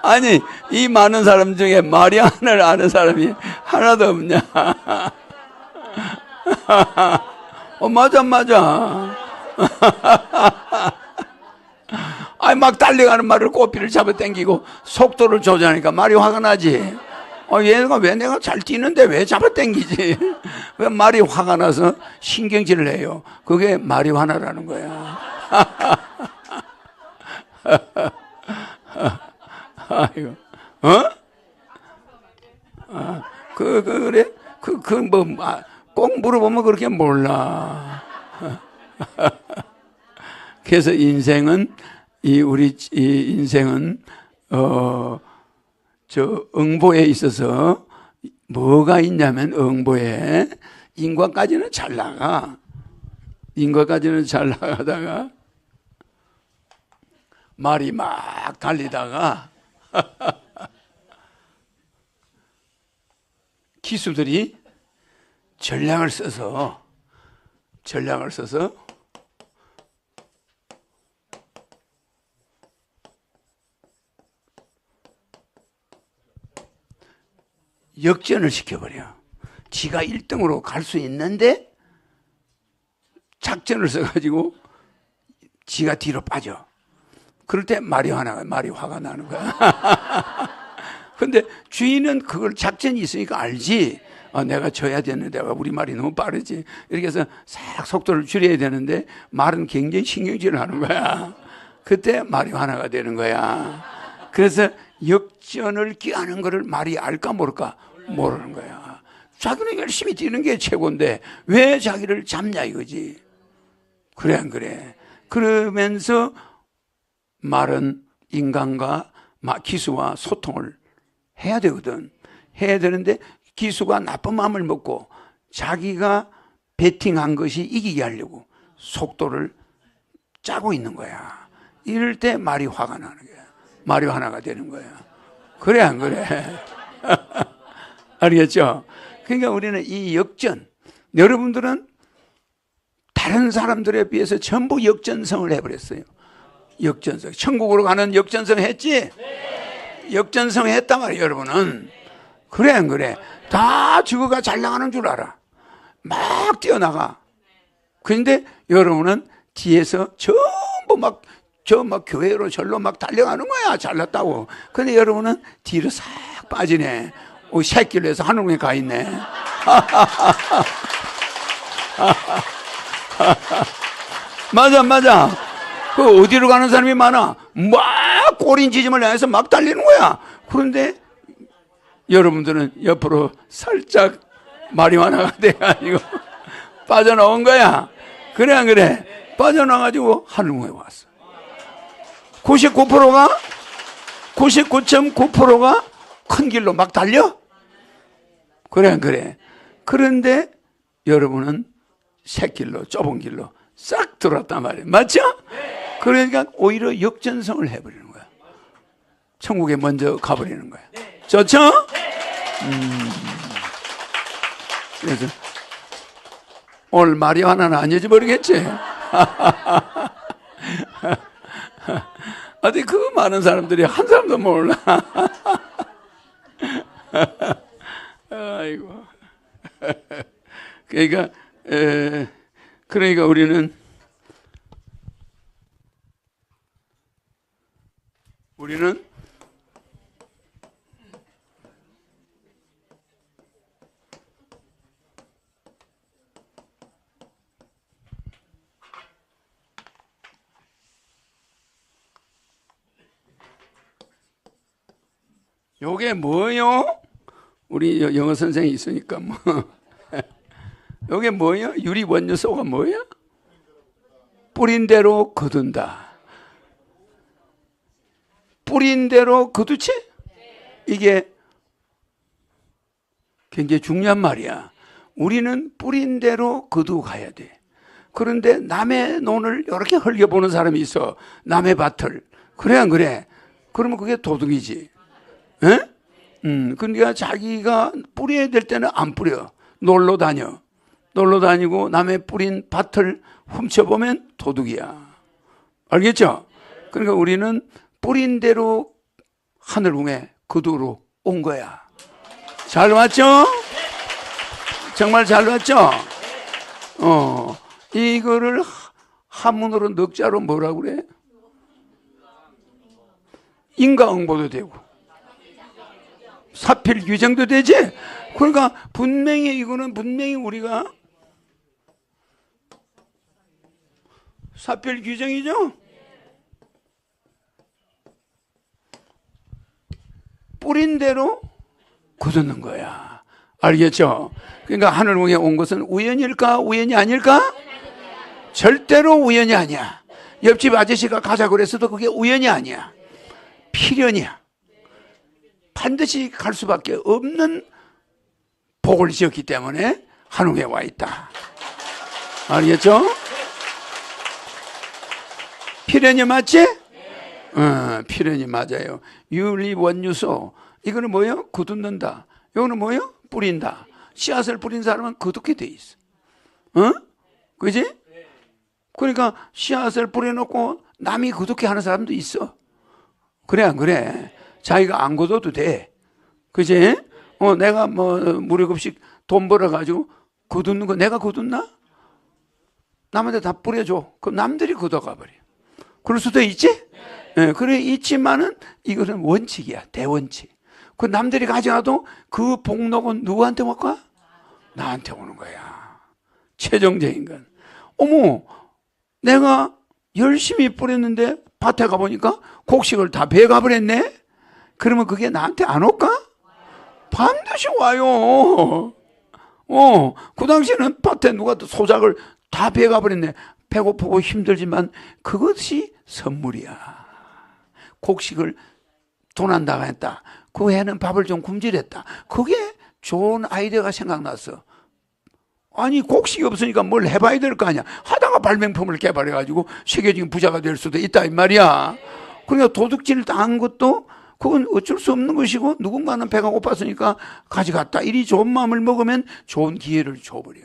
아니 이 많은 사람 중에 마리아나를 아는 사람이 하나도 없냐? 맞아. 아니 막 달려가는 말을 꼬피를 잡아 당기고 속도를 조절하니까 말이 화가 나지. 얘가 왜 내가 잘 뛰는데 왜 잡아 당기지? 왜 말이 화가 나서 신경질을 해요. 그게 말이 화나라는 거야. 아이고, 그래? 꼭 물어보면 그렇게 몰라. 그래서 인생은, 우리 인생은, 응보에 있어서 뭐가 있냐면, 응보에 인과까지는 잘 나가. 인과까지는 잘 나가다가, 말이 막 달리다가, 기수들이 전략을 써서 역전을 시켜버려. 지가 1등으로 갈 수 있는데 작전을 써가지고 지가 뒤로 빠져. 그럴 때 말이 화가 나는 거야. 근데 주인은 그걸 작전이 있으니까 알지. 내가 져야 되는데 우리 말이 너무 빠르지. 이렇게 해서 싹 속도를 줄여야 되는데 말은 굉장히 신경질을 하는 거야. 그때 말이 화나가 되는 거야. 그래서 역전을 기하는 거를 말이 알까 모를까? 모르는 거야. 자기는 열심히 뛰는 게 최고인데 왜 자기를 잡냐 이거지. 그래 안 그래? 그러면서 말은 인간과 기수와 소통을 해야 되거든. 해야 되는데 기수가 나쁜 마음을 먹고 자기가 베팅한 것이 이기게 하려고 속도를 짜고 있는 거야. 이럴 때 말이 화가 나는 거야. 말이 화나가 되는 거야. 그래 안 그래? 알겠죠? 그러니까 우리는 이 역전, 여러분들은 다른 사람들에 비해서 전부 역전성을 해버렸어요. 역전성. 천국으로 가는 역전성 했지? 역전성 했단 말이에요, 여러분은. 그래 안 그래? 다 저거가 잘 나가는 줄 알아. 막 뛰어나가. 그런데 여러분은 뒤에서 전부 막 교회로 절로 막 달려가는 거야. 잘났다고. 근데 여러분은 뒤로 싹 빠지네. 새길로 해서 하늘에 가 있네. 맞아. 그 어디로 가는 사람이 많아. 막 꼬린 지점을 향해서 막 달리는 거야. 그런데 여러분들은 옆으로 살짝 말이 하나가 돼가지고 빠져나온 거야. 그래 안 그래? 빠져나가지고 하늘에 왔어. 99.9%가 큰 길로 막 달려? 그래 안 그래? 그런데 여러분은 새길로 좁은 길로 싹 들어왔단 말이에요. 맞죠? 그러니까 오히려 역전성을 해버리는 거야. 천국에 먼저 가버리는 거야. 좋죠? 그래서 오늘 말이 하나는 안 잊어버리겠지? 어디 그 많은 사람들이 한 사람도 몰라. 아이고. 그러니까 우리는 요게 뭐요? 우리 영어 선생이 있으니까 뭐. 요게 뭐예요? 유리 원요소가 뭐예요? 뿌린 대로 거둔다. 뿌린 대로 거두지? 이게 굉장히 중요한 말이야. 우리는 뿌린 대로 거두고 가야 돼. 그런데 남의 논을 이렇게 흘려보는 사람이 있어. 남의 밭을. 그래 안 그래? 그러면 그게 도둑이지. 에? 그러니까 자기가 뿌려야 될 때는 안 뿌려. 놀러 다니고 남의 뿌린 밭을 훔쳐보면 도둑이야. 알겠죠? 그러니까 우리는 뿌린 대로 하늘궁에 거두러 온 거야. 잘 왔죠? 정말 잘 왔죠? 이거를 한문으로 넉자로 뭐라고 그래? 인과응보도 되고 사필규정도 되지? 그러니까 이거는 분명히 우리가 사필규정이죠? 뿌린 대로 거두는 거야. 알겠죠? 그러니까 하늘궁에 온 것은 우연일까? 우연이 아닐까? 절대로 우연이 아니야. 옆집 아저씨가 가자 그랬어도 그게 우연이 아니야. 필연이야. 반드시 갈 수밖에 없는 복을 지었기 때문에 한옥에 와 있다. 알겠죠? 필연이 맞지? 필연이 맞아요. 유리원유소. 이거는 뭐예요? 굳는다. 이거는 뭐예요? 뿌린다. 씨앗을 뿌린 사람은 굳게 돼 있어. 그지? 그러니까 씨앗을 뿌려놓고 남이 굳게 하는 사람도 있어. 그래 안 그래? 자기가 안 굳어도 돼. 그지? 내가 무료급식 돈 벌어가지고 굳는 거 내가 굳었나? 남한테 다 뿌려줘. 그럼 남들이 굳어가 버려. 그럴 수도 있지? 네, 그래 있지만은 이것은 원칙이야. 대원칙. 그 남들이 가져가도 그 복록은 누구한테 올까? 나한테 오는 거야. 최종적인 건. 어머, 내가 열심히 뿌렸는데 밭에 가보니까 곡식을 다 베가버렸네? 그러면 그게 나한테 안 올까? 반드시 와요. 그 당시에는 밭에 누가 소작을 다 베가버렸네. 배고프고 힘들지만 그것이 선물이야. 곡식을 돈 안 나가했다. 그 해는 밥을 좀 굶주렸다. 그게 좋은 아이디어가 생각났어. 아니 곡식이 없으니까 뭘 해봐야 될 거 아니야. 하다가 발명품을 개발해가지고 세계적인 부자가 될 수도 있다 이 말이야. 그러니까 도둑질을 당한 것도 그건 어쩔 수 없는 것이고 누군가는 배가 고팠으니까 가져갔다. 이리 좋은 마음을 먹으면 좋은 기회를 줘버려.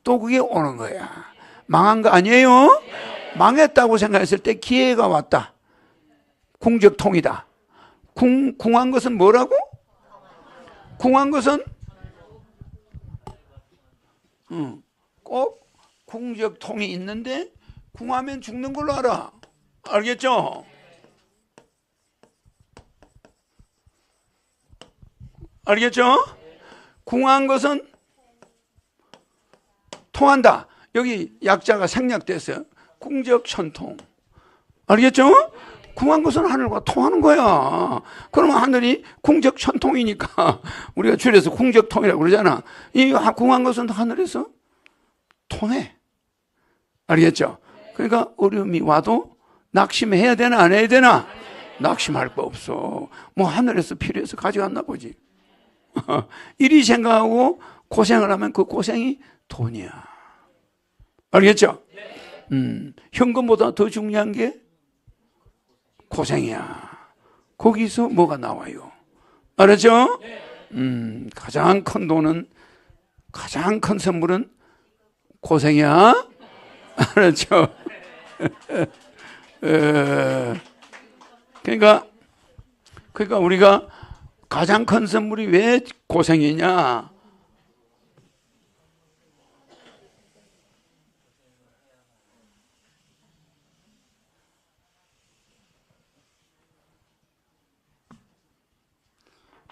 또 그게 오는 거야. 망한 거 아니에요? 망했다고 생각했을 때 기회가 왔다. 궁적통이다. 궁한 것은 뭐라고? 궁한 것은 꼭 궁적통이 있는데 궁하면 죽는 걸로 알아. 알겠죠? 알겠죠? 궁한 것은 통한다. 여기 약자가 생략됐어요. 궁적천통. 알겠죠? 궁한 것은 하늘과 통하는 거야. 그러면 하늘이 궁적천통이니까 우리가 줄여서 궁적통이라고 그러잖아. 이 궁한 것은 하늘에서 통해. 알겠죠? 그러니까 어려움이 와도 낙심해야 되나 안 해야 되나? 낙심할 거 없어. 뭐 하늘에서 필요해서 가져갔나 보지. 이리 생각하고 고생을 하면 그 고생이 돈이야. 알겠죠? 현금보다 더 중요한 게 고생이야. 거기서 뭐가 나와요? 알았죠? 가장 큰 돈은, 가장 큰 선물은 고생이야. 알았죠? 그러니까 우리가 가장 큰 선물이 왜 고생이냐?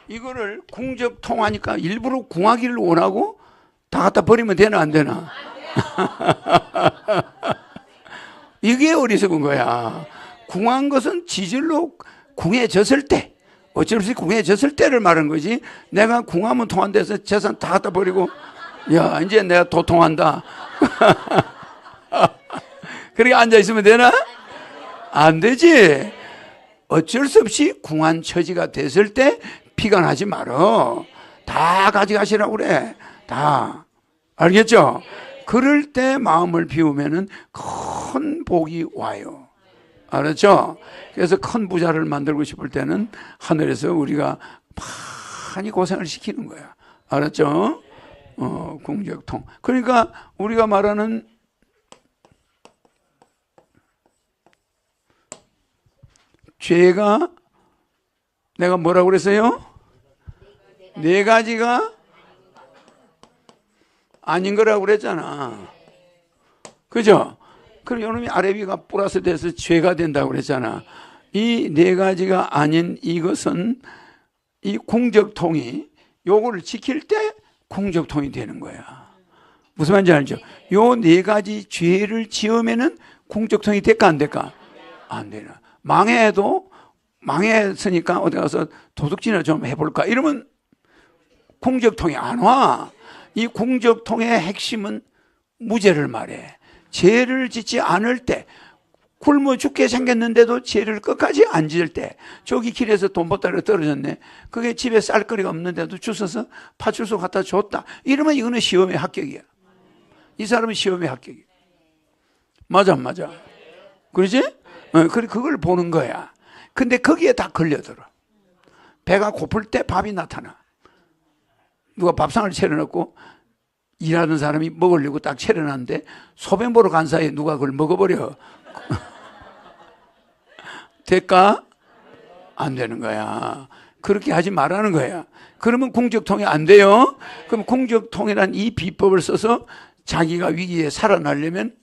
이거를 궁적통하니까 일부러 궁하기를 원하고 다 갖다 버리면 되나 안 되나? 이게 어리석은 거야. 궁한 것은 지질로 궁해졌을 때, 어쩔 수 없이 궁해졌을 때를 말하는 거지. 내가 궁하면 통한 데서 재산 다 갖다 버리고 야 이제 내가 도통한다. 그렇게 앉아있으면 되나? 안 되지. 어쩔 수 없이 궁한 처지가 됐을 때 피관하지 말어. 다 가져가시라고 그래. 다. 알겠죠? 그럴 때 마음을 비우면은 큰 복이 와요. 알았죠? 그래서 큰 부자를 만들고 싶을 때는 하늘에서 우리가 많이 고생을 시키는 거야. 알았죠? 궁적통. 그러니까 우리가 말하는 죄가 내가 뭐라고 그랬어요? 네 가지가 아닌 거라고 그랬잖아. 그죠? 그럼 요놈이 아래비가 플러스 돼서 죄가 된다고 그랬잖아. 이 네 가지가 아닌 이것은 이 궁적통이 요거를 지킬 때 궁적통이 되는 거야. 무슨 말인지 알죠? 요 네 가지 죄를 지으면은 궁적통이 될까 안 될까? 안 되나. 망했으니까 어디 가서 도둑질이나 좀 해볼까? 이러면 공적통이 안 와. 이 공적통의 핵심은 무죄를 말해. 죄를 짓지 않을 때, 굶어 죽게 생겼는데도 죄를 끝까지 안 지을 때, 저기 길에서 돈 보따리가 떨어졌네. 그게 집에 쌀거리가 없는데도 주워서 파출소 갖다 줬다. 이러면 이거는 시험의 합격이야. 이 사람은 시험의 합격이야. 맞아, 안 맞아? 그러지? 그걸 보는 거야. 근데 거기에 다 걸려들어. 배가 고플 때 밥이 나타나. 누가 밥상을 차려놓고 일하는 사람이 먹으려고 딱 차려놨는데 소변 보러 간 사이에 누가 그걸 먹어버려. 될까? 안 되는 거야. 그렇게 하지 말라는 거야. 그러면 공적통이 안 돼요. 그럼 공적통이란 이 비법을 써서 자기가 위기에 살아나려면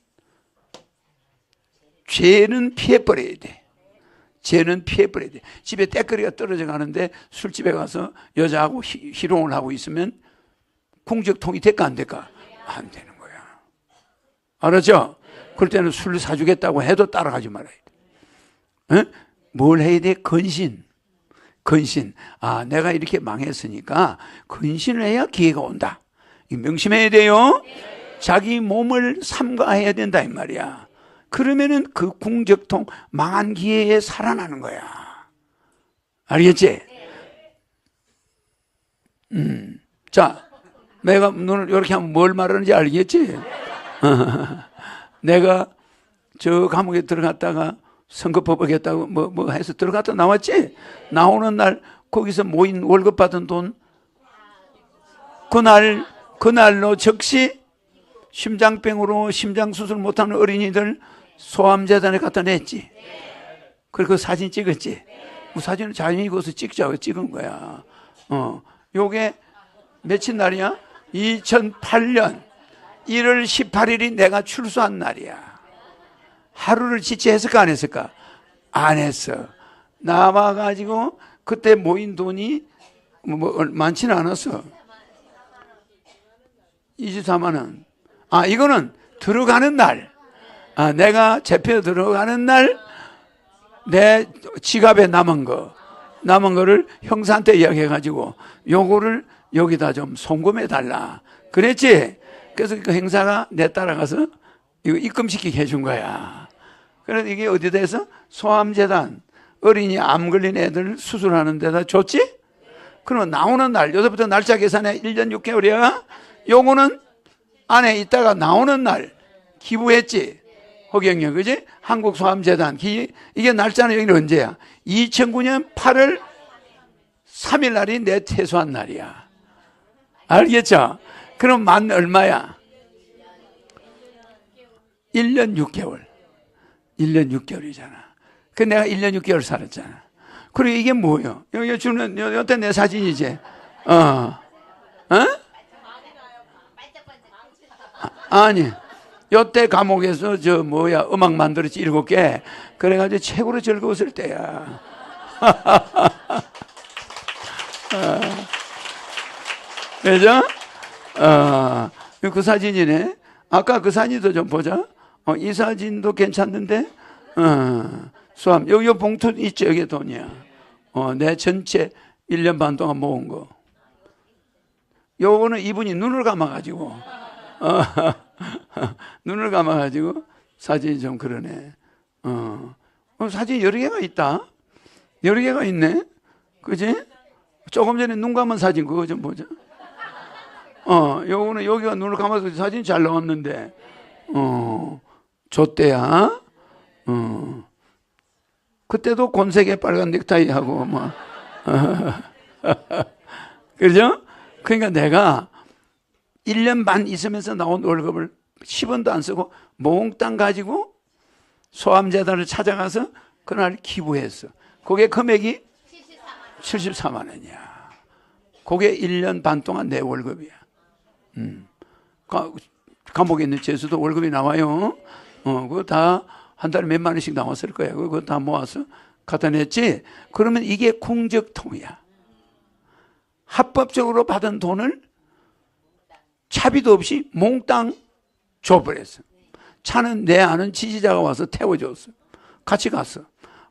죄는 피해버려야 돼. 죄는 피해버려야 돼. 집에 때거리가 떨어져 가는데 술집에 가서 여자하고 희롱을 하고 있으면 공적통이 될까 안 될까? 안 되는 거야. 알았죠? 그럴 때는 술 사주겠다고 해도 따라가지 말아야 돼. 에? 뭘 해야 돼? 건신. 건신. 아, 내가 이렇게 망했으니까 건신을 해야 기회가 온다. 명심해야 돼요. 자기 몸을 삼가해야 된다 이 말이야. 그러면은 그 궁적통 망한 기회에 살아나는 거야. 알겠지? 자, 내가 눈을 이렇게 하면 뭘 말하는지 알겠지? 내가 저 감옥에 들어갔다가 선거법 어겼다고 뭐 해서 들어갔다 나왔지? 나오는 날 거기서 모인 월급 받은 돈 그날로 즉시 심장병으로 심장수술 못하는 어린이들 소아암재단에 갖다 냈지. 그리고 그 사진 찍었지. 그 사진을 자연히 거기서 찍자고 찍은 거야. 요게 며칠 날이야? 2008년 1월 18일이 내가 출소한 날이야. 하루를 지체했을까 안 했을까? 안 했어. 남아가지고 그때 모인 돈이 뭐 많지는 않았어. 24만 원. 아, 이거는 들어가는 날. 아, 내가 재표 들어가는 날 내 지갑에 남은 거를 형사한테 이야기해가지고 요거를 여기다 좀 송금해 달라. 그랬지? 그래서 그 행사가 내 따라가서 이거 입금시키게 해준 거야. 그래서 이게 어디다 해서 소아암재단 어린이 암 걸린 애들 수술하는 데다 줬지? 그러면 나오는 날, 여기서부터 날짜 계산해 1년 6개월이야. 요거는 안에 있다가 나오는 날 기부했지. 허경영, 그지? 한국소아암재단. 이게 날짜는 여기는 언제야? 2009년 8월 3일 날이 내 퇴소한 날이야. 알겠죠? 그럼 만 얼마야? 1년 6개월. 1년 6개월이잖아. 그 내가 1년 6개월 살았잖아. 그리고 이게 뭐예요? 여기 주는, 여태 내 사진이지? 아니. 여태 감옥에서 음악 만들었지 7개. 그래가지고 최고로 즐거웠을 때야. 그죠? 그 사진이네. 아까 그 사진도 좀 보자. 이 사진도 괜찮는데, 수암. 여기 봉투 있지? 여기 돈이야. 내 전체 1년 반 동안 모은 거. 요거는 이분이 눈을 감아가지고, 눈을 감아가지고 사진이 좀 그러네. 사진이 여러 개가 있다. 여러 개가 있네. 그지? 조금 전에 눈 감은 사진 그거 좀 보자. 요거는 여기가 눈을 감아서 사진 잘 나왔는데, 줬대야. 그때도 곤색의 빨간 넥타이 하고, 뭐. 그죠? 그러니까 내가 1년 반 있으면서 나온 월급을 10원도 안 쓰고 몽땅 가지고 소아암재단을 찾아가서 그날 기부했어. 그게 금액이 74만 원이야. 그게 1년 반 동안 내 월급이야. 감옥에 있는 죄수도 월급이 나와요. 그거 다 한 달에 몇만 원씩 나왔을 거야. 그거 다 모아서 갖다 냈지. 그러면 이게 공적통이야. 합법적으로 받은 돈을 차비도 없이 몽땅 줘버렸어. 차는 내 아는 지지자가 와서 태워줬어. 같이 갔어.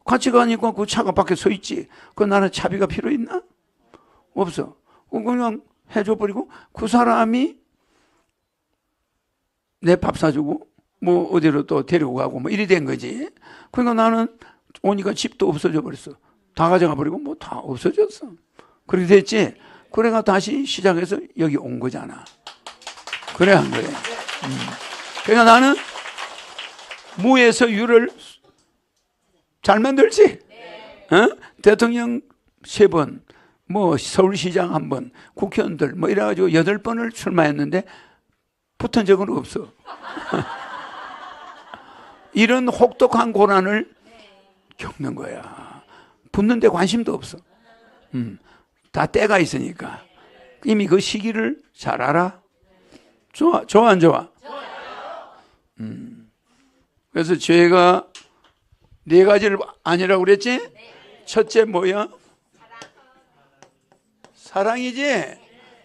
같이 가니까 그 차가 밖에 서 있지. 그 나는 차비가 필요 있나? 없어. 그냥 해줘버리고 그 사람이 내 밥 사주고 뭐 어디로 또 데리고 가고 뭐 이리 된 거지. 그러니까 나는 오니까 집도 없어져 버렸어. 다 가져가 버리고 뭐 다 없어졌어. 그렇게 됐지. 그래가 다시 시작해서 여기 온 거잖아. 그래 한 거야. 그러니까 나는 무에서 유를 잘 만들지. 대통령 3번, 뭐 서울시장 1번, 국회의원들 뭐 이래가지고 8번을 출마했는데 붙은 적은 없어. 이런 혹독한 고난을 겪는 거야. 붙는데 관심도 없어. 다 때가 있으니까. 이미 그 시기를 잘 알아. 좋아, 좋아, 안 좋아? 그래서 죄가 4가지를 아니라고 그랬지? 첫째 뭐야? 사랑이지?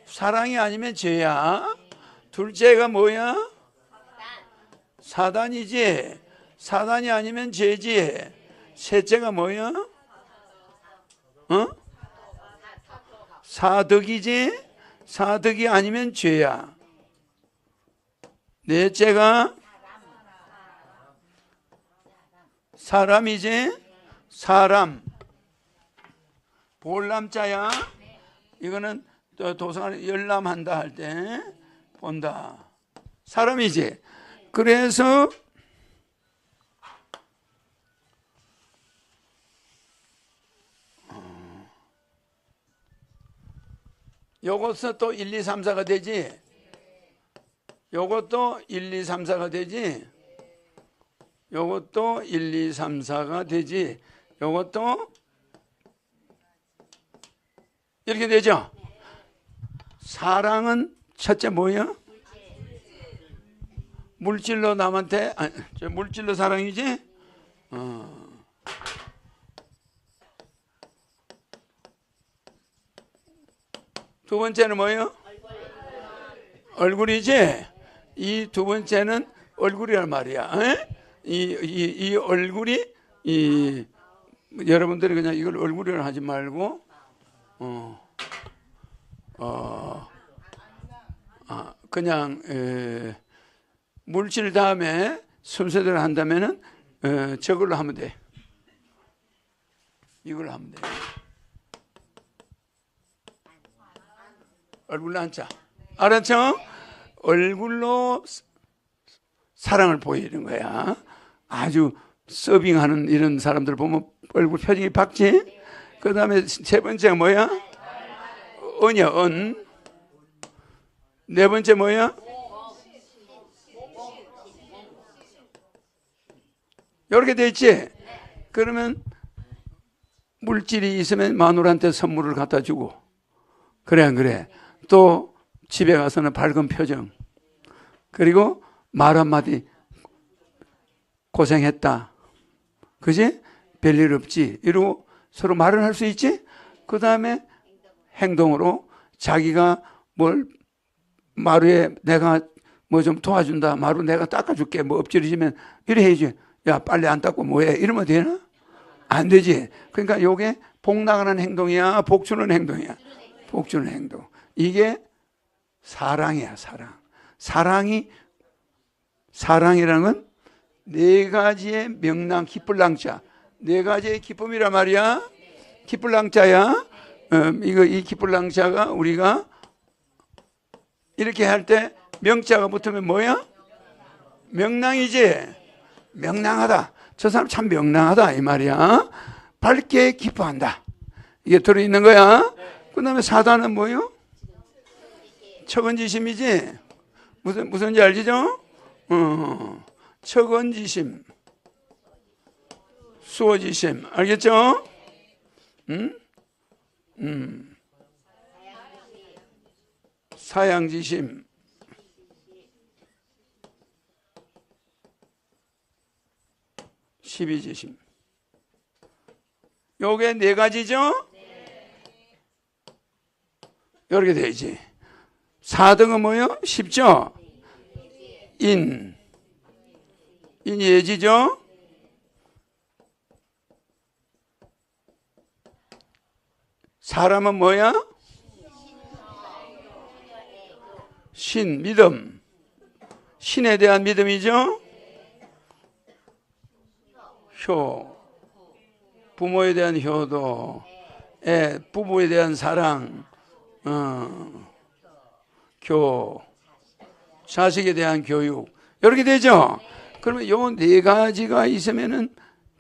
사랑이 아니면 죄야. 둘째가 뭐야? 사단이지? 사단이 아니면 죄지? 셋째가 뭐야? 사덕이지? 사덕이 아니면 죄야. 넷째가 사람이지? 사람. 볼람자야. 이거는 도서관에 열람한다 할 때 본다. 사람이지. 그래서 요것도 또 1, 2, 3, 4가 되지. 요것도 1, 2, 3, 4가 되지. 요것도 1, 2, 3, 4가 되지. 요것도 이렇게 되죠. 사랑은 첫째 뭐야? 물질로 남한테 물질로 사랑이지. 두 번째는 뭐예요? 얼굴이지. 이 두 번째는 얼굴이란 말이야. 이 얼굴이 여러분들이 그냥 이걸 얼굴이라 하지 말고 그냥 물질 다음에 순서대로 한다면은 저걸로 하면 돼. 이걸로 하면 돼. 얼굴로 앉자. 알았죠? 얼굴로 사랑을 보이는 거야. 아주 서빙하는 이런 사람들 보면 얼굴 표정이 밝지? 그 다음에 세 번째가 뭐야? 언이야, 언. 네 번째 뭐야? 이렇게 돼 있지? 그러면 물질이 있으면 마누라한테 선물을 갖다 주고, 그래 안 그래? 또 집에 가서는 밝은 표정, 그리고 말 한마디 고생했다, 그지? 별일 없지, 이러고 서로 말을 할 수 있지? 그 다음에 행동으로 자기가 뭘 마루에 내가 뭐 좀 도와준다, 마루 내가 닦아줄게, 뭐 엎질러지면 이래 해야지. 야, 빨리 안 닦고 뭐해? 이러면 되나? 안 되지. 그러니까 요게 복 나가는 행동이야, 복 주는 행동이야? 복 주는 행동. 이게 사랑이야, 사랑. 사랑이라는 건 4가지의 명랑, 기쁠랑자. 4가지의 기쁨이란 말이야. 기쁠랑자야. 이 기쁠랑자가 우리가 이렇게 할 때 명자가 붙으면 뭐야? 명랑이지. 명랑하다. 저 사람 참 명랑하다 이 말이야. 밝게 기뻐한다. 이게 들어있는 거야. 그 다음에 사단은 뭐요? 척언지심이지. 무슨지 알지죠? 척언지심, 수어지심, 알겠죠? 사양지심, 시비지심. 요게 4가지죠? 이렇게 되지. 4등은 뭐요? 쉽죠? 인예지죠? 사람은 뭐야? 신, 믿음. 신에 대한 믿음이죠. 효, 부모에 대한 효도, 부부에 대한 사랑, 교, 자식에 대한 교육, 이렇게 되죠. 그러면 요 네 가지가 있으면은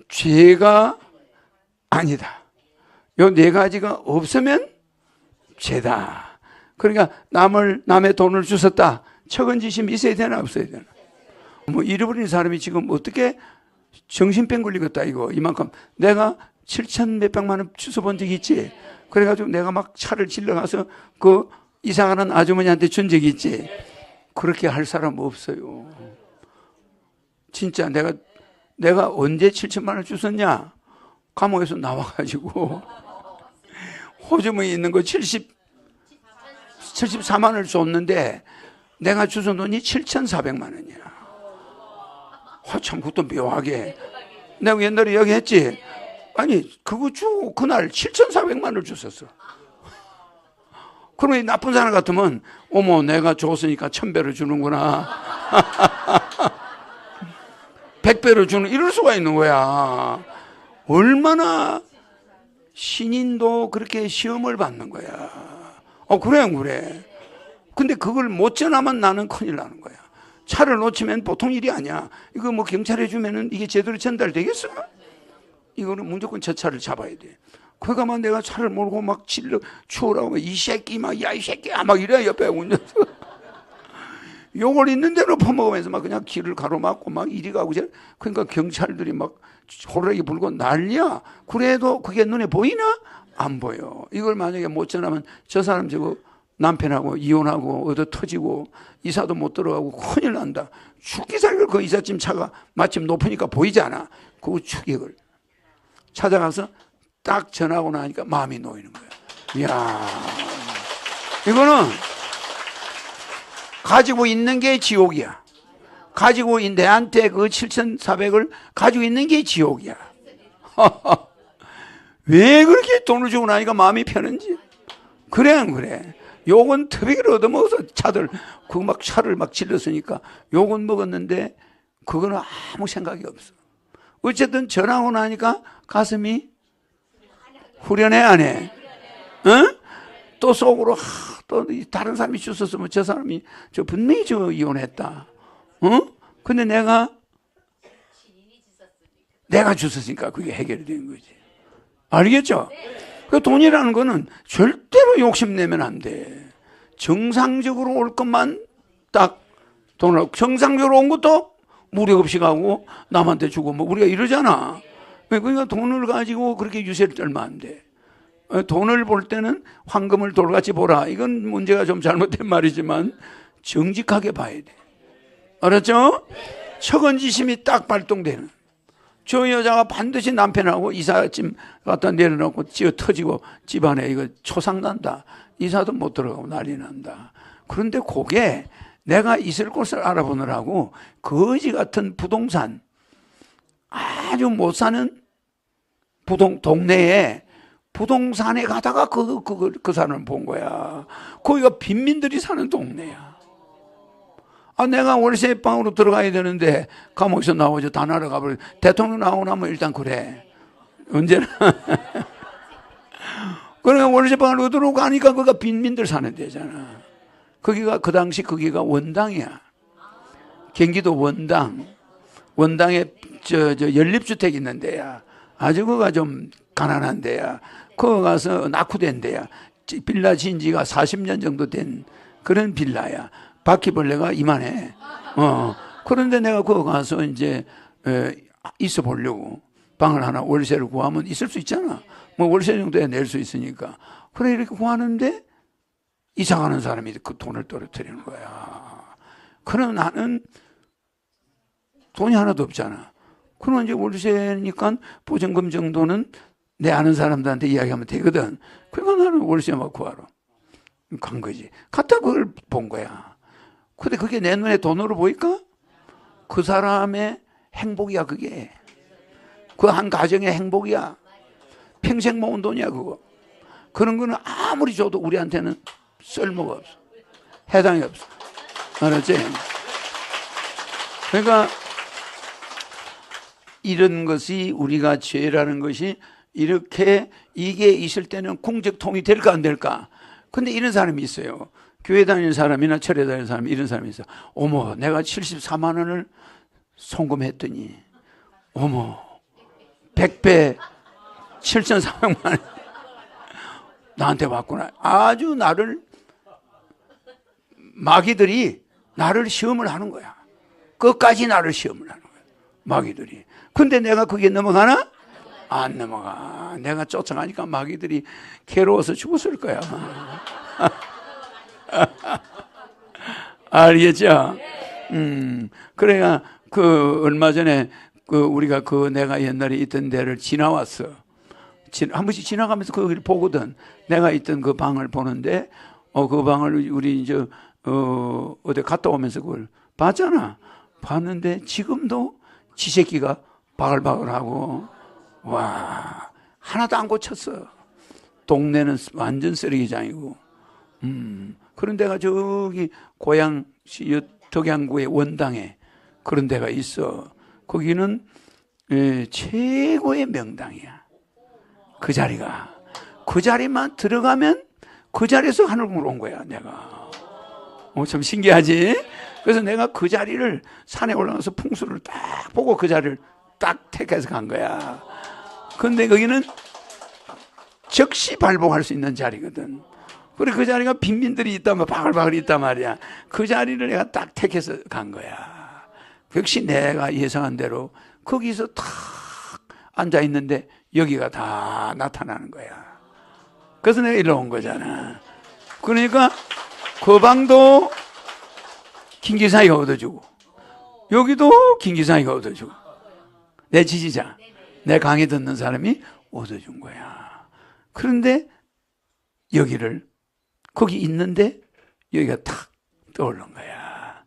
죄가 아니다. 요 네 가지가 없으면 죄다. 그러니까 남의 돈을 주웠다. 척은지심이 있어야 되나 없어야 되나? 뭐 잃어버린 사람이 지금 어떻게 정신병 걸리겠다 이거 이만큼 내가 7천 몇백만 원 주워본 적이 있지. 그래가지고 내가 막 차를 질러가서 그 이사가는 아주머니한테 준 적이 있지. 그렇게 할 사람 없어요. 진짜 내가 언제 7천만 원 주웠냐? 감옥에서 나와가지고 호주머니에 있는 거 74만 원을 줬는데 내가 주운 돈이 7,400만 원이야. 참 그것도 묘하게. 내가 옛날에 얘기했지. 아니 그거 주고 그날 7,400만 원을 줬었어. 그러면 나쁜 사람 같으면 어머 내가 줬으니까 1,000배로 주는구나. 100배로 주는 이럴 수가 있는 거야. 얼마나 신인도 그렇게 시험을 받는 거야. 그래. 근데 그걸 못 전하면 나는 큰일 나는 거야. 차를 놓치면 보통 일이 아니야. 이거 뭐 경찰에 주면은 이게 제대로 전달되겠어? 이거는 무조건 저 차를 잡아야 돼. 그러니까 내가 차를 몰고 막 추월하고 이 새끼 막 야 이 새끼야 막 이래 옆에 운전서 욕을 있는 대로 퍼먹으면서 막 그냥 길을 가로막고 막 이리 가고 저리. 그러니까 경찰들이 막 호루라기 불고 난리야. 그래도 그게 눈에 보이나? 안 보여. 이걸 만약에 못 전하면 저 사람 저거 남편하고 이혼하고 얻어 터지고 이사도 못 들어가고 큰일 난다. 죽기 살기 그 이삿짐 차가 마침 높으니까 보이지 않아. 그 추격을 찾아가서 딱 전하고 나니까 마음이 놓이는 거야. 이야, 이거는 가지고 있는 게 지옥이야. 가지고 내한테 그 7,400을 가지고 있는 게 지옥이야. 왜 그렇게 돈을 주고 나니까 마음이 편한지. 그래 안 그래? 욕은 터비를 얻어먹어서 차를 막 질렀으니까 욕은 먹었는데 그거는 아무 생각이 없어. 어쨌든 전하고 나니까 가슴이 후련해 안 해? 응? 또 속으로 또 다른 사람이 주웠으면 저 사람이 분명히 이혼했다. 응? 근데 내가 주웠으니까 그게 해결이 된 거지. 알겠죠? 그 돈이라는 거는 절대로 욕심내면 안 돼. 정상적으로 올 것만 딱 돈을, 정상적으로 온 것도 무력 없이 가고 남한테 주고 뭐 우리가 이러잖아. 그러니까 돈을 가지고 그렇게 유세를 떨면 안 돼. 돈을 볼 때는 황금을 돌같이 보라. 이건 문제가 좀 잘못된 말이지만 정직하게 봐야 돼. 알았죠? 척은지심이 딱 발동되는. 저 여자가 반드시 남편하고 이삿짐 갖다 내려놓고 찌어 터지고 집안에 이거 초상난다. 이사도 못 들어가고 난리 난다. 그런데 그게 내가 있을 곳을 알아보느라고 거지 같은 부동산, 아주 못 사는 동네에 부동산에 가다가 그 사람을 본 거야. 거기가 빈민들이 사는 동네야. 내가 월세방으로 들어가야 되는데 감옥에서 나오죠. 다 날아가버려. 대통령 나오고 나면 일단 그래. 언제나. 그러니까 월세방으로 들어가니까 거기가 빈민들 사는 데잖아. 그 당시 거기가 원당이야. 경기도 원당. 원당에 연립주택 있는 데야. 아주 그가 좀 가난한 데야. 거기 가서 낙후된 데야. 빌라 지은 지가 40년 정도 된 그런 빌라야. 바퀴벌레가 이만해. 그런데 내가 거기 가서 이제 있어 보려고 방을 하나 월세를 구하면 있을 수 있잖아. 뭐 월세 정도에 낼 수 있으니까. 그래 이렇게 구하는데 이사 가는 사람이 그 돈을 떨어뜨리는 거야. 그럼 나는 돈이 하나도 없잖아. 그럼 이제 월세니까 보증금 정도는 내 아는 사람들한테 이야기하면 되거든. 그러니까 나는 월세만 구하러 간 거지. 갔다 그걸 본 거야. 근데 그게 내 눈에 돈으로 보일까? 그 사람의 행복이야, 그게. 그 한 가정의 행복이야. 평생 모은 돈이야, 그거. 그런 거는 아무리 줘도 우리한테는 쓸모가 없어. 해당이 없어. 알았지? 그러니까 이런 것이 우리가 죄라는 것이 이렇게 이게 있을 때는 궁적통이 될까 안 될까? 근데 이런 사람이 있어요. 교회 다니는 사람이나 철회 다니는 사람 이런 사람이 있어. 어머, 내가 74만 원을 송금했더니 어머 100배 7,400만 원 나한테 왔구나. 아주 나를 마귀들이 나를 시험을 하는 거야. 끝까지 나를 시험을 하는 거야. 마귀들이. 근데 내가 그게 넘어가나? 안 넘어가. 내가 쫓아가니까 마귀들이 괴로워서 죽었을 거야. 알겠죠? 그래야 그 얼마 전에 그 우리가 그 내가 옛날에 있던 데를 지나왔어. 한 번씩 지나가면서 거기를 보거든. 내가 있던 그 방을 보는데 그 방을 우리 이제 어디 갔다 오면서 그걸 봤잖아. 봤는데 지금도 지 새끼가 바글바글하고 와 하나도 안 고쳤어. 동네는 완전 쓰레기장이고. 그런 데가 저기 고양시 덕양구의 원당에 그런 데가 있어. 거기는 최고의 명당이야. 그 자리가. 그 자리만 들어가면 그 자리에서 하늘궁으로 온 거야, 내가. 참 신기하지? 그래서 내가 그 자리를 산에 올라가서 풍수를 딱 보고 그 자리를 딱 택해서 간 거야. 근데 거기는 즉시 발복할 수 있는 자리거든. 그래, 그 자리가 빈민들이 있다면 바글바글 있단 말이야. 그 자리를 내가 딱 택해서 간 거야. 역시 내가 예상한 대로 거기서 탁 앉아 있는데 여기가 다 나타나는 거야. 그래서 내가 일로 온 거잖아. 그러니까 그 방도 김기상이가 얻어주고 여기도 김기상이가 얻어주고 내 지지자, 내 강의 듣는 사람이 얻어준 거야. 그런데 여기를 거기 있는데 여기가 탁 떠오른 거야.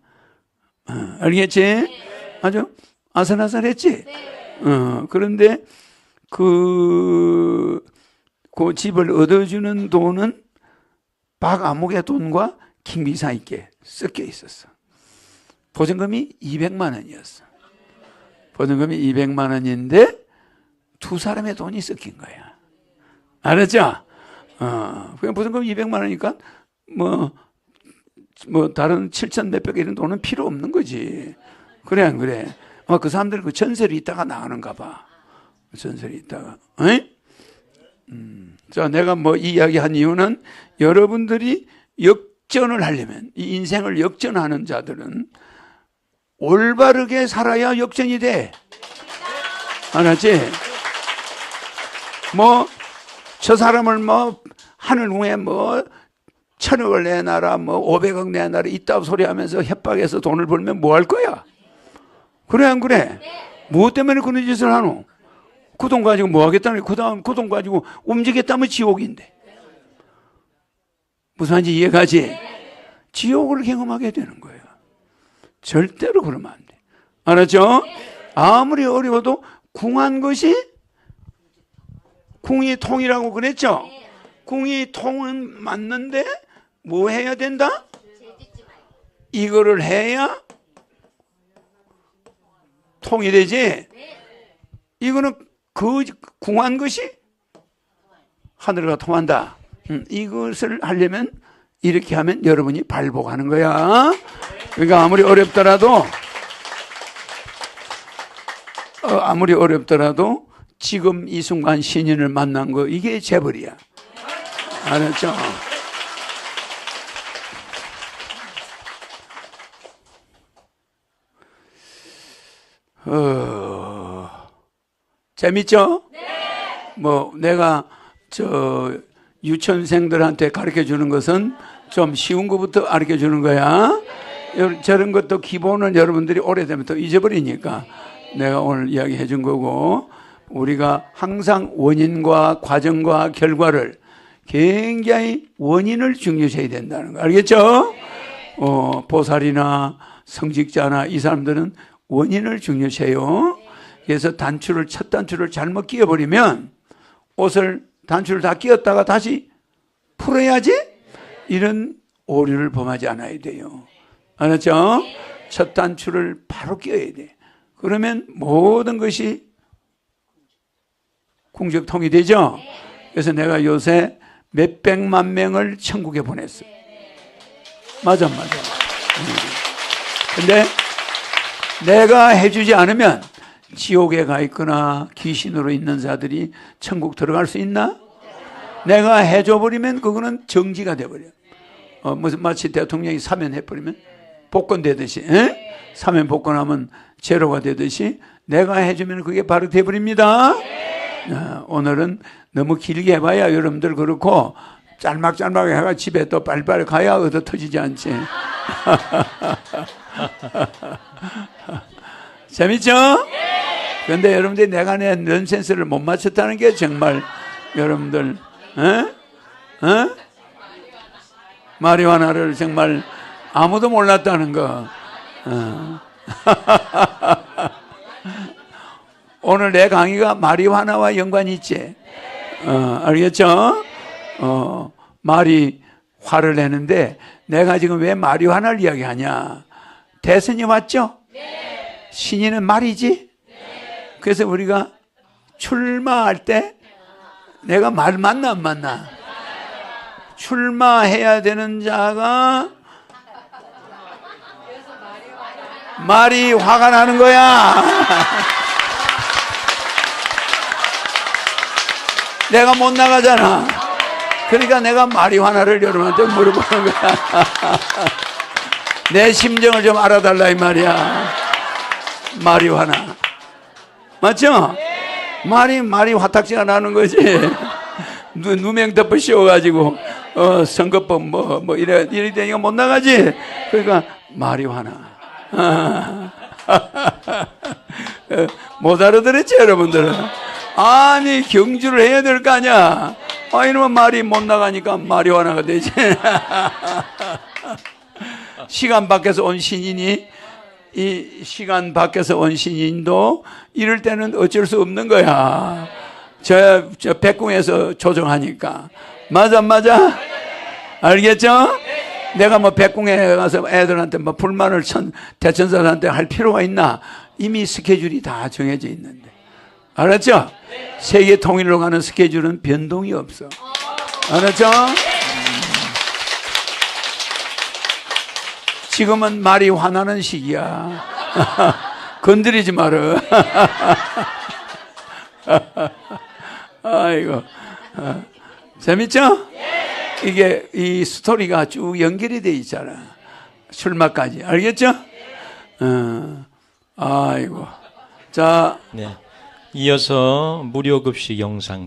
알겠지? 아주 아슬아슬했지? 그런데 그 집을 얻어주는 돈은 박아목의 돈과 김기사에게 섞여 있었어. 보증금이 200만 원이었어. 보증금이 200만 원인데 두 사람의 돈이 섞인 거야. 알았죠? 그냥 보증금 200만 원이니까 뭐 다른 7천 몇백 이런 돈은 필요 없는 거지. 그래 안 그래? 그 사람들 그 전세를 있다가 나가는가 봐. 전세를 있다가. 자, 내가 뭐 이 이야기한 이유는 여러분들이 역전을 하려면 이 인생을 역전하는 자들은 올바르게 살아야 역전이 돼. 알았지? 저 사람을 하늘궁에 1,000억을 내놔라, 500억 내놔라, 이따 소리 하면서 협박해서 돈을 벌면 뭐 할 거야? 그래, 안 그래? 무엇 때문에 그런 짓을 하노? 그 돈 가지고 뭐 하겠다는 거야? 그 돈 가지고 움직였다면 지옥인데. 무슨 말인지 이해가지? 지옥을 경험하게 되는 거예요. 절대로 그러면 안 돼. 알았죠? 아무리 어려워도 궁한 것이 궁이 통이라고 그랬죠? 궁이 통은 맞는데 뭐 해야 된다? 이거를 해야 통이 되지? 이거는 그 궁한 것이 하늘과 통한다. 이것을 하려면 이렇게 하면 여러분이 발복하는 거야. 그러니까 아무리 어렵더라도 지금 이 순간 신인을 만난 거 이게 재벌이야. 알았죠? 재밌죠? 네. 내가 유치원생들한테 가르쳐 주는 것은 좀 쉬운 것부터 가르쳐 주는 거야. 저런 것도 기본은 여러분들이 오래되면 또 잊어버리니까 내가 오늘 이야기해 준 거고, 우리가 항상 원인과 과정과 결과를 굉장히 원인을 중요시해야 된다는 거 알겠죠? 보살이나 성직자나 이 사람들은 원인을 중요시해요. 그래서 첫 단추를 잘못 끼워버리면 단추를 다 끼웠다가 다시 풀어야지 이런 오류를 범하지 않아야 돼요. 알았죠? 첫 단추를 바로 끼워야 돼. 그러면 모든 것이 궁적통이 되죠? 그래서 내가 요새 몇백만 명을 천국에 보냈어. 맞아. 근데 내가 해주지 않으면 지옥에 가 있거나 귀신으로 있는 자들이 천국 들어갈 수 있나? 내가 해줘버리면 그거는 정지가 돼버려. 무슨 마치 대통령이 사면해버리면 복권되듯이, 사면 복권하면 제로가 되듯이 내가 해주면 그게 바로 돼버립니다. 오늘은 너무 길게 해봐야 여러분들 그렇고 짤막짤막하게 해가 집에 또 빨리빨리 가야 얻어 터지지 않지. 재밌죠? 그런데 여러분들이 내가 낸 넌센스를 못 맞췄다는 게 정말 여러분들 마리화나를 정말 아무도 몰랐다는 거. 오늘 내 강의가 마리화나와 연관이 있지. 알겠죠? 말이 화를 내는데 내가 지금 왜 마리화나를 이야기하냐? 대선이 왔죠? 신인은 말이지? 그래서 우리가 출마할 때 내가 말 맞나 안 맞나? 출마해야 되는 자가 말이 화가 나는 거야. 내가 못 나가잖아. 그러니까 내가 마리화나를 여러분한테 물어보는 거야. 내 심정을 좀 알아달라 이 말이야. 마리화나. 맞죠? 말이 화탁지가 나는 거지. 누명 덮어 씌워가지고 선거법 이래 되니까 못 나가지. 그러니까 마리화나. 못 알아들었지 여러분들은. 아니 경주를 해야 될 거 아니야. 이러면 말이 못 나가니까 마리화나가 되지. 시간 밖에서 온 신인이 이 시간 밖에서 온 신인도 이럴 때는 어쩔 수 없는 거야. 저 백궁에서 조정하니까. 맞아? 알겠죠? 내가 뭐 백궁에 가서 애들한테 뭐 불만을 대천사한테 할 필요가 있나? 이미 스케줄이 다 정해져 있는데. 알았죠? 세계 통일로 가는 스케줄은 변동이 없어. 알았죠? 지금은 말이 화나는 시기야. 건드리지 마라. 아이고. 재밌죠? 이게 이 스토리가 쭉 연결이 돼 있잖아. 출마까지. 알겠죠? 아이고. 자. 네. 이어서 무료급식 영상